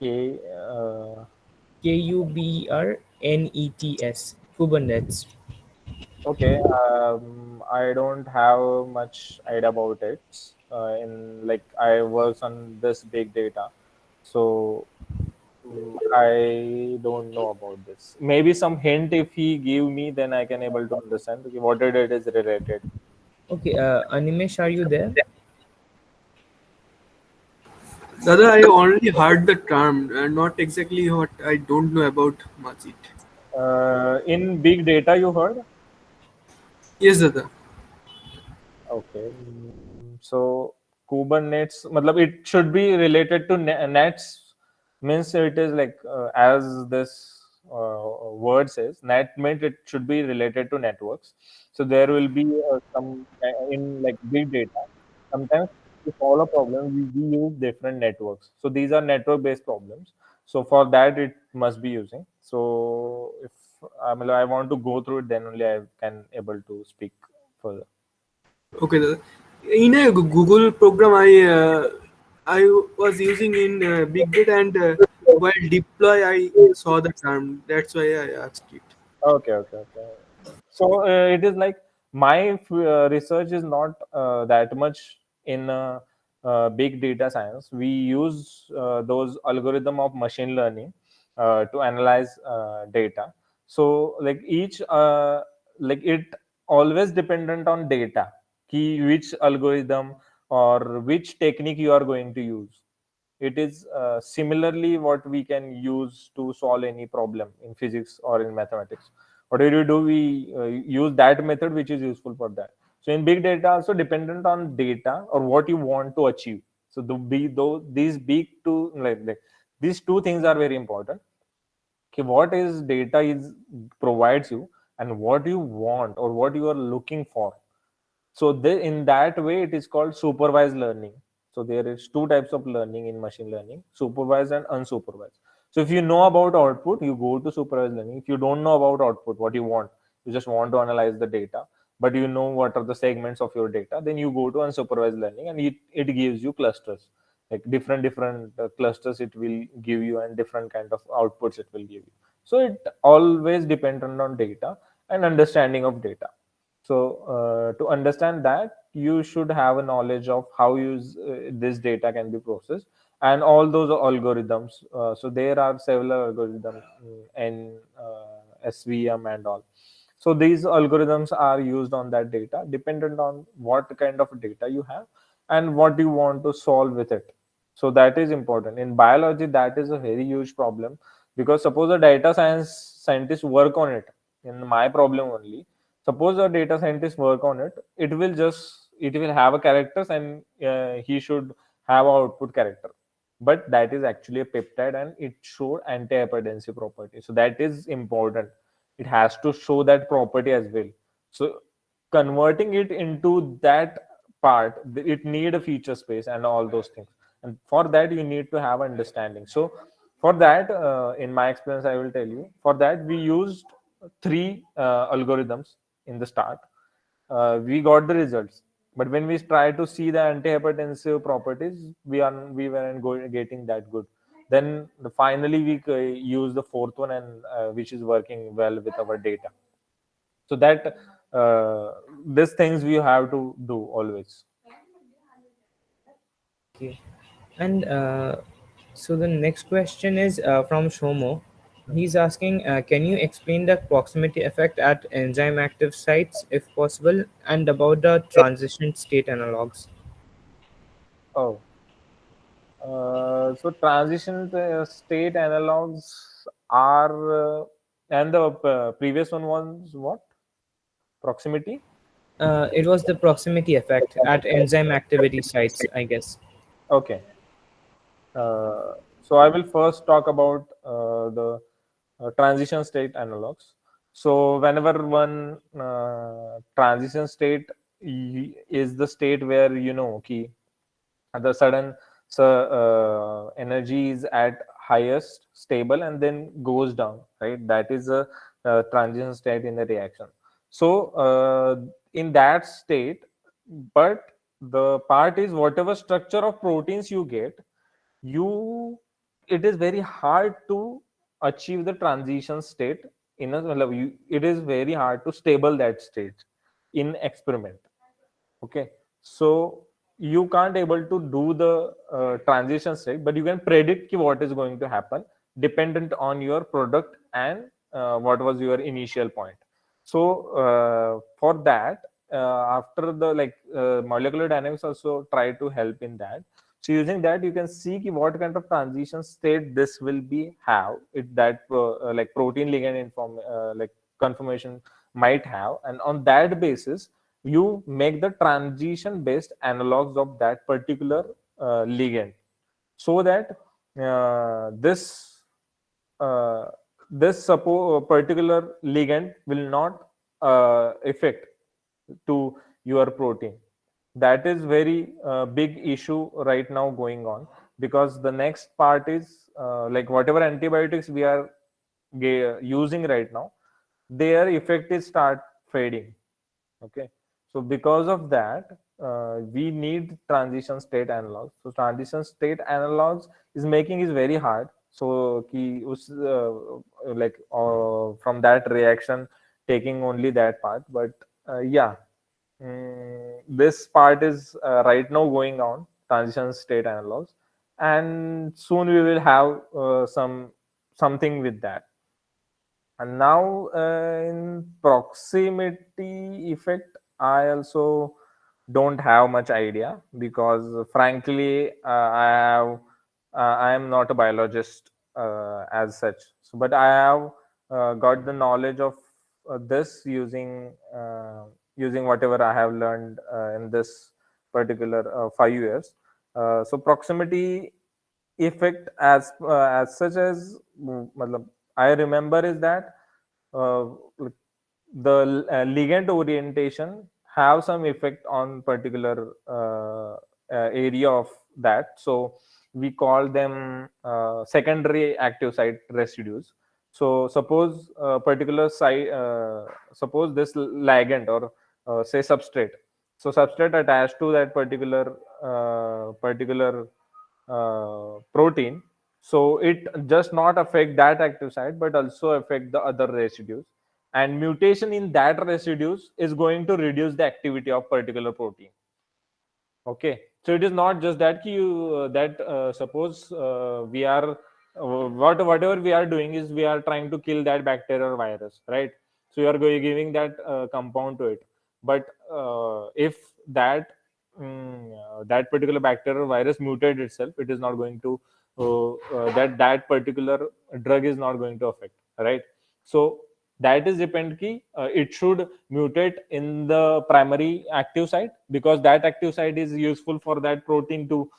Okay. Kubernetes, Kubernetes. Okay. I don't have much idea about it. In like I work on this big data, so I don't know about this. Maybe some hint if he give me, then I can able to understand okay, what it is related. Okay, Animesh, are you there? Dada, I only heard the term, not exactly what I don't know about much it. In big data, you heard? Yes, Dada. Okay. So Kubernetes, matlab it should be related to nets. Means it is like as this word says, net meant it should be related to networks. So there will be some in like big data. Sometimes to solve a problem, we use different networks. So these are network-based problems. So for that, it must be using. So if I want to go through it, then only I can able to speak further. Okay, Dada. In a Google program, I I was using in big data, and while deploy I saw the term. That's why I asked it. Okay, okay, okay. So it is like my research is not that much in big data science. We use those algorithm of machine learning to analyze data. So like each like it always dependent on data, key which algorithm or which technique you are going to use. It is similarly what we can use to solve any problem in physics or in mathematics. Whatever you do, we use that method which is useful for that. So in big data also dependent on data or what you want to achieve. So these big two like these two things are very important. Okay, what is data is provides you and what you want or what you are looking for. So in that way, it is called supervised learning. So there is two types of learning in machine learning: supervised and unsupervised. So if you know about output, you go to supervised learning. If you don't know about output, what you want, you just want to analyze the data, but you know what are the segments of your data, then you go to unsupervised learning, and it gives you clusters, like different clusters it will give you, and different kind of outputs it will give you. So it always dependent on data and understanding of data. So to understand that, you should have a knowledge of how this data can be processed and all those algorithms. So there are several algorithms in SVM and all. So these algorithms are used on that data, dependent on what kind of data you have and what you want to solve with it. So that is important. In biology, that is a very huge problem, because suppose a data science scientist work on it, in my problem only, suppose a data scientist work on it, it will have a characters, and he should have a output character, but that is actually a peptide and it showed anti-hypertensive property. So that is important. It has to show that property as well. So converting it into that part, it need a feature space and all those things, and for that you need to have understanding. So for that, in my experience, I will tell you, for that we used three algorithms in the start. We got the results, but when we try to see the antihypertensive properties, we weren't getting that good. Then finally we use the fourth one, and which is working well with our data. So that these things we have to do always. Okay. And so the next question is from Shomo. He's asking, can you explain the proximity effect at enzyme active sites, if possible, and about the transition state analogs? Oh, so transition state analogs are and the previous one was what? Proximity. It was the proximity effect at enzyme activity sites, I guess. Okay. So I will first talk about the transition state analogs. So whenever one transition state is the state where key the sudden energy is at highest stable and then goes down, right? That is a transition state in the reaction. So in that state, but the part is whatever structure of proteins you get, you it is very hard to achieve the transition state in a it is very hard to stable that state in experiment. Okay, so you can't able to do the transition state, but you can predict what is going to happen dependent on your product and what was your initial point. So for that, after the molecular dynamics also try to help in that. So using that, you can see what kind of transition state this will be have it that like protein ligand inform like conformation might have, and on that basis you make the transition based analogs of that particular ligand, so that this uh, particular ligand will not affect to your protein. That is very big issue right now going on, because the next part is like whatever antibiotics we are using right now, their effect is start fading. Okay, so because of that, we need transition state analogs. So transition state analogs is making is very hard. So ki us, like from that reaction taking only that part, but yeah, this part is right now going on transition state analogs, and soon we will have something with that. And now in proximity effect, I also don't have much idea because frankly, I am not a biologist as such. So, but I have got the knowledge of this using whatever I have learned in this particular 5 years. So proximity effect as such as matlab, I remember is that uh, like the ligand orientation have some effect on particular area of that. So we call them secondary active site residues. So suppose particular site, suppose this ligand or say substrate. So substrate attached to that particular protein, so it just not affect that active site but also affect the other residues, and mutation in that residues is going to reduce the activity of particular protein. Okay, so it is not just that you that suppose we are whatever we are doing is we are trying to kill that bacteria or virus, right? So you are going giving that compound to it, but if that that particular bacteria or virus mutate itself, it is not going to that particular drug is not going to affect, right? So that is depend ki it should mutate in the primary active site, because that active site is useful for that protein to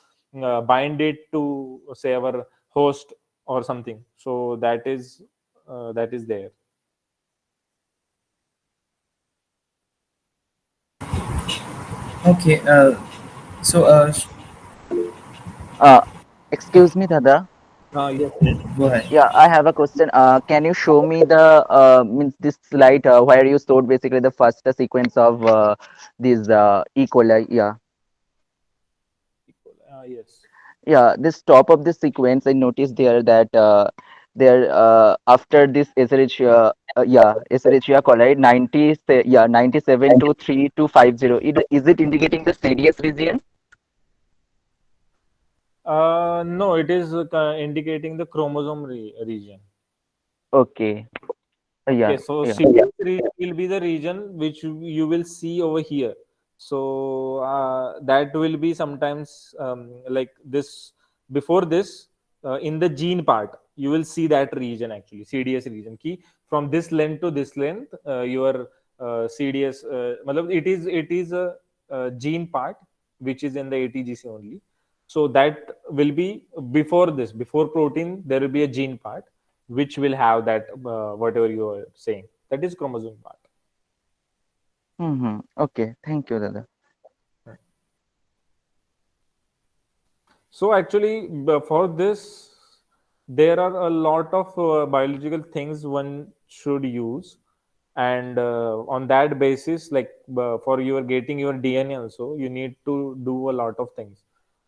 bind it to say our host or something. So that is there. Okay. So Uh, Excuse me, Dada. Yes. go ahead. Yeah, I have a question. Can you show me the means this slide where you showed basically the first sequence of these E. coli? Yeah, Yes. yeah. This top of the sequence, I noticed there that there after this Escherichia, Escherichia coli 97 to 3250. Is it indicating the CDS region? No, it is indicating the chromosome region. Okay. Okay, Yeah, so yeah. CDS region will be the region which you will see over here. So that will be sometimes like this. Before this, in the gene part, you will see that region actually, CDS region. Key from this length to this length, your CDS. Matlab it is a gene part which is in the ATGC only. So that will be before this, before protein, there will be a gene part which will have that whatever you are saying, that is chromosome part. Mm-hmm. Okay. Thank you, Dada. So actually for this there are a lot of biological things one should use, and on that basis, like for your getting your DNA also, you need to do a lot of things.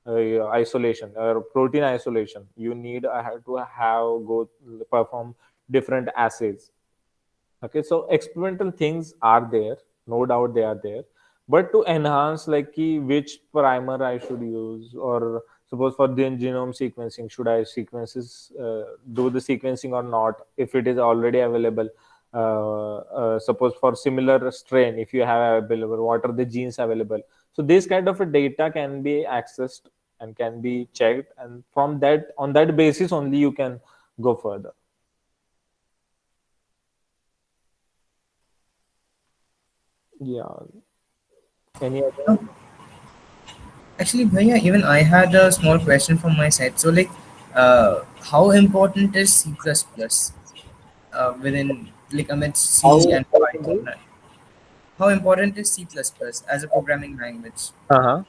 Isolation or protein isolation, you need have to have go perform different assays. Okay, so experimental things are there, no doubt they are there, but to enhance like which primer I should use, or suppose for the genome sequencing, should I sequences do the sequencing or not if it is already available. Suppose for similar strain, if you have available, what are the genes available? So this kind of a data can be accessed and can be checked, and from that, on that basis only, you can go further. Yeah. Any other? Actually, Bhaiya, even I had a small question from my side. So, like, how important is C++ within, like, amidst How C and important is? Python? How important is C++ as a programming language? Uh-huh.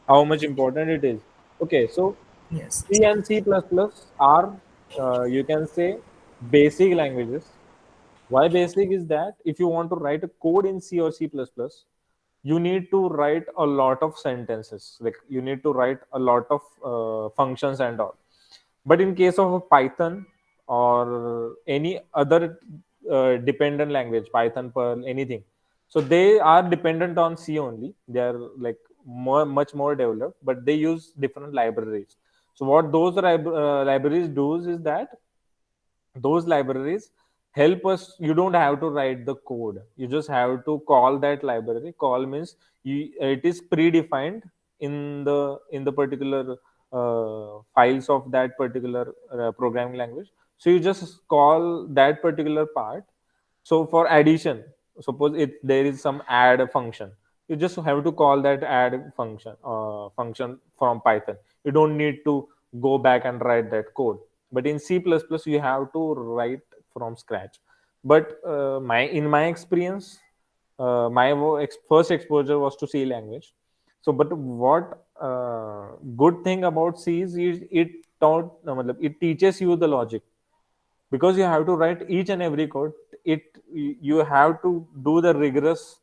How much important it is? Okay, so Yes. C and C++ are, you can say, basic languages. Why basic is that if you want to write a code in C or C++, you need to write a lot of sentences, like you need to write a lot of functions and all. But in case of a Python or any other dependent language, Python, Perl, anything, so they are dependent on C only. They are like much more developed, but they use different libraries. So what those libraries does is that those libraries help us. You don't have to write the code, you just have to call that library. Call means it is predefined in the particular files of that particular programming language. So you just call that particular part. So for addition, suppose if there is some add function, you just have to call that add function from Python. You don't need to go back and write that code. But in C++, you have to write from scratch. But my in my experience, first exposure was to C language. So, but what good thing about C is it taught, it teaches you the logic, because you have to write each and every code. You have to do the rigorous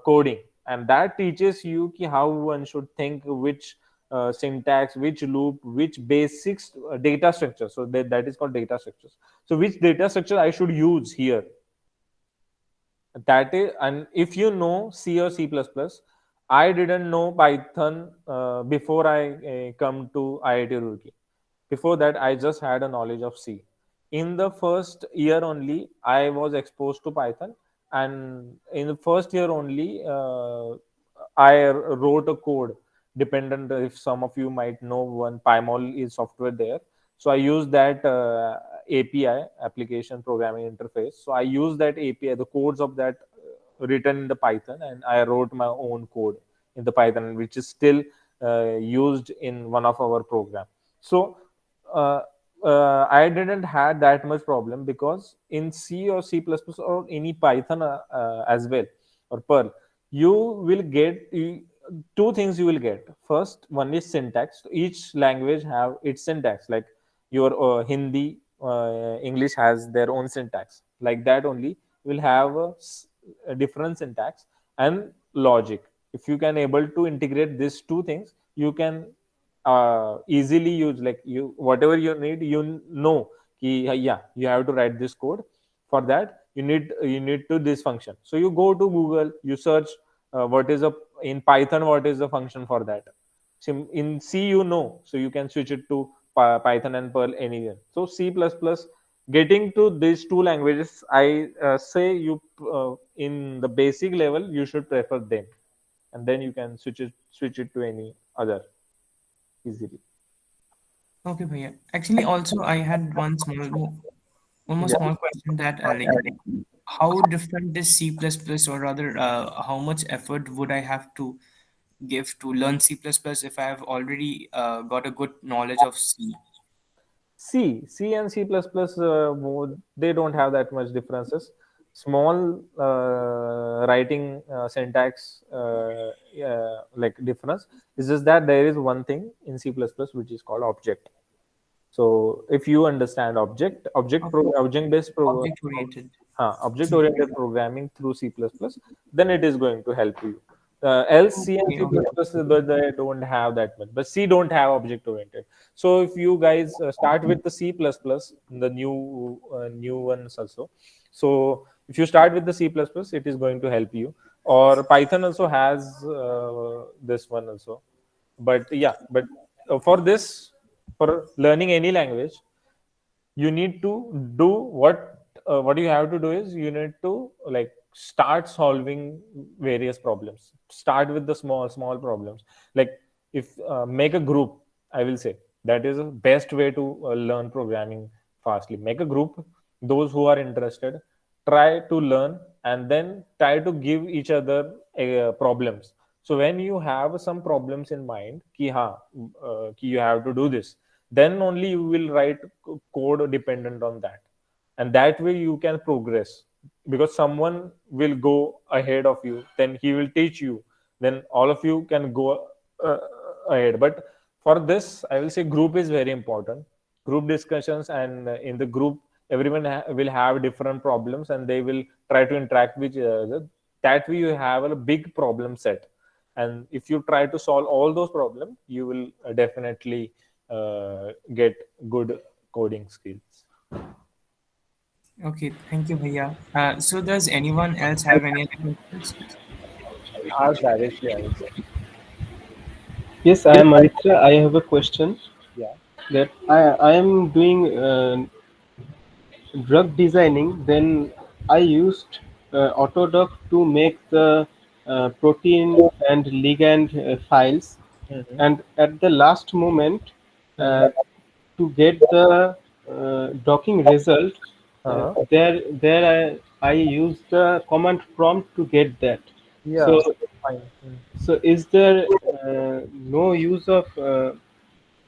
coding, and that teaches you how one should think, which syntax, which loop, which basics, data structure. So that is called data structures. So which data structure I should use here, that is. And if you know C or C++, I didn't know Python before I come to IIT Roorkee. Before that, I just had a knowledge of C. In the first year only, I was exposed to Python, and in the first year only, I wrote a code dependent. If some of you might know, one Pymol is software there. So I use that API, application programming interface. So I use that API, the codes of that written in the Python, and I wrote my own code in the Python, which is still used in one of our program. So uh, I didn't had that much problem, because in C or C++ or any Python as well, or Perl, you will get two things. You will get first one is syntax. Each language have its syntax, like your Hindi, English has their own syntax. Like that only, you will have a different syntax and logic. If you can able to integrate these two things, you can easily use, like you whatever you need, yeah, you have to write this code. For that, you need to this function. So you go to Google, you search what is a in Python, what is the function for that. In C, so you can switch it to Python and Perl anywhere. So C++, getting to these two languages, I say you in the basic level you should prefer them, and then you can switch it to any other easily. Okay, Bhaiya. Actually, also I had one more Yeah. small question, that like how different is C++, or rather, how much effort would I have to give to learn C++ if I have already got a good knowledge of C? C and C++, they don't have that much differences. Small writing syntax, like difference. It's just that there is one thing in C++ which is called object. So if you understand Okay. Object oriented. object oriented programming through C++, then it is going to help you. Else C and Okay, C++, okay. they don't have that much, but C don't have object oriented. So if you guys start with the C++, the new ones also. So if you start with the C++, it is going to help you. Or Python also has this one also. But yeah, but for this, for learning any language, you need to do what you have to do is you need to like start solving various problems. Start with the small problems. Like if make a group, I will say that is the best way to learn programming fastly. Make a group, those who are interested, try to learn, and then try to give each other problems. So when you have some problems in mind, ki you have to do this, then only you will write code dependent on that, and that way you can progress, because someone will go ahead of you, then he will teach you, then all of you can go uh, ahead. But for this, I will say group is very important. Group discussions, and in the group everyone will have different problems, and they will try to interact with each other. that way you have a big problem set, and if you try to solve all those problems, you will definitely get good coding skills. Okay, thank you, Bhaiya. So does anyone else have any other questions? Ask directly, I would say. Yes, I am Aditya. I have a question Yeah. that I am doing drug designing. Then I used Autodoc to make the protein and ligand files, Mm-hmm. and at the last moment, Mm-hmm. uh, to get the docking result, Uh-huh. I used the command prompt to get that. Yeah, So fine. Mm. so is there no use of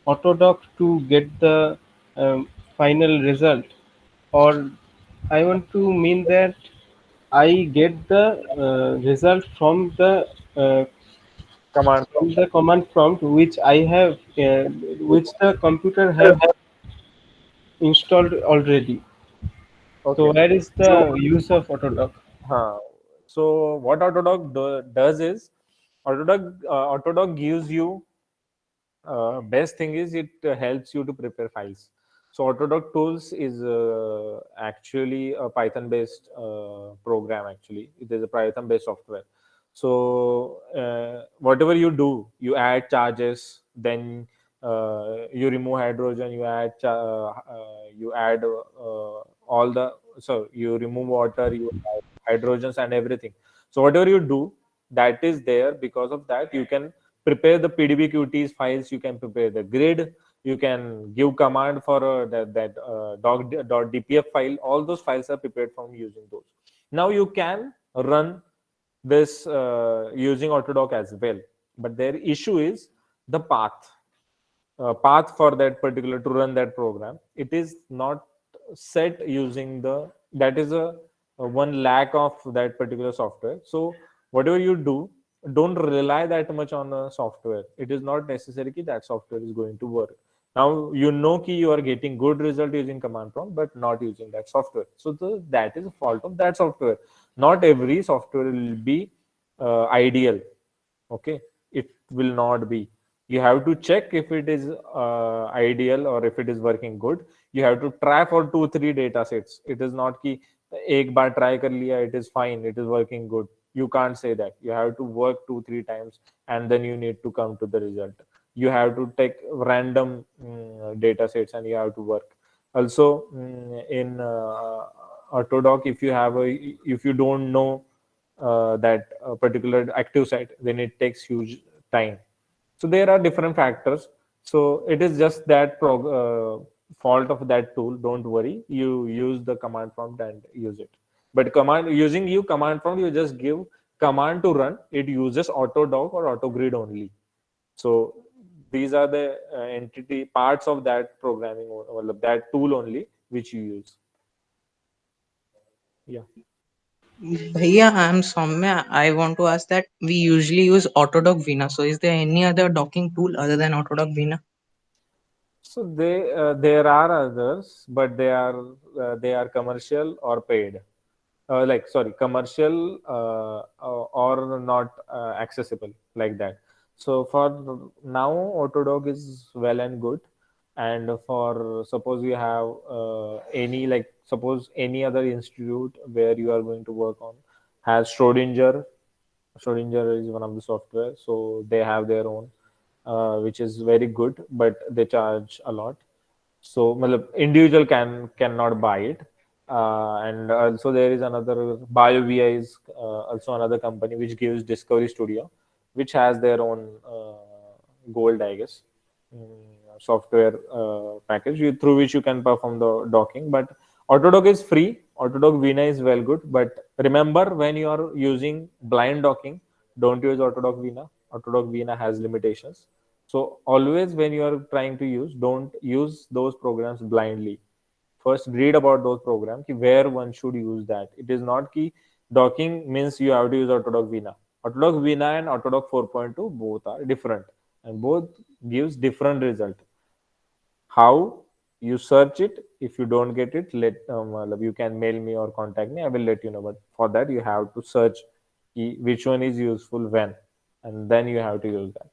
Autodoc to get the final result, or I want to mean that I get the result uh, Command from prompt. the command prompt which the computer have installed already. So Okay. where is So, the use of Autodoc? huh. So what Autodoc does is Autodoc gives you best thing is it helps you to prepare files. So Autodoc Tools is actually a Python based program. Actually, it is a Python based software. So whatever you do, you add charges, then you remove hydrogen, you add all the, so you remove water, you add hydrogens and everything. So whatever you do, that is there. Because of that, you can prepare the pdbqts files, you can prepare the grid, you can give command for dpf file. All those files are prepared from using those. Now you can run this using Autodoc as well, but their issue is the path for that particular to run that program. It is not set using the, that is a one lack of that particular software. So whatever you do, don't rely that much on a software. It is not necessary that that software is going to work. Now you know ki you are getting good result using command prompt but not using that software. So that is a fault of that software. Not every software will be ideal. Okay, it will not be. You have to check if it is ideal or if it is working good. You have to try for 2 3 data sets. It is not ki ek baar try kar liya, it is fine, it is working good. You can't say that. You have to work 2 3 times and then you need to come to the result. You have to take random data sets and you have to work. Also in Autodoc, if you don't know that particular active site, then it takes huge time. So there are different factors. So it is just that fault of that tool. Don't worry, you use the command prompt and use it. But command prompt, you just give command to run, it uses Autodoc or Autogrid only. So these are the entity parts of that programming or that tool only which you use. Yeah. Bhaiya, I'm Soumya. I want to ask that we usually use Autodoc Vina. So, is there any other docking tool other than Autodoc Vina? So there are others, but they are commercial or paid. Like, sorry, commercial or not accessible, like that. So for now, Autodoc is well and good. And for suppose you have any, like suppose any other institute where you are going to work on has Schrodinger is one of the software, so they have their own, which is very good, but they charge a lot. So matlab, individual cannot buy it. And also there is another BioVI is also another company which gives Discovery Studio, which has their own gold, I guess, software package through which you can perform the docking. But Autodoc is free. Autodoc Vina is well good. But remember, when you are using blind docking, don't use Autodoc Vina. Autodoc Vina has limitations. So always when you are trying to use, don't use those programs blindly. First read about those programs, where one should use that. It is not key docking means you have to use Autodoc Vina. Autodoc Vina and Autodoc 4.2 both are different and both gives different result. How you search it, if you don't get it, you can mail me or contact me, I will let you know. But for that you have to search which one is useful when, and then you have to use that.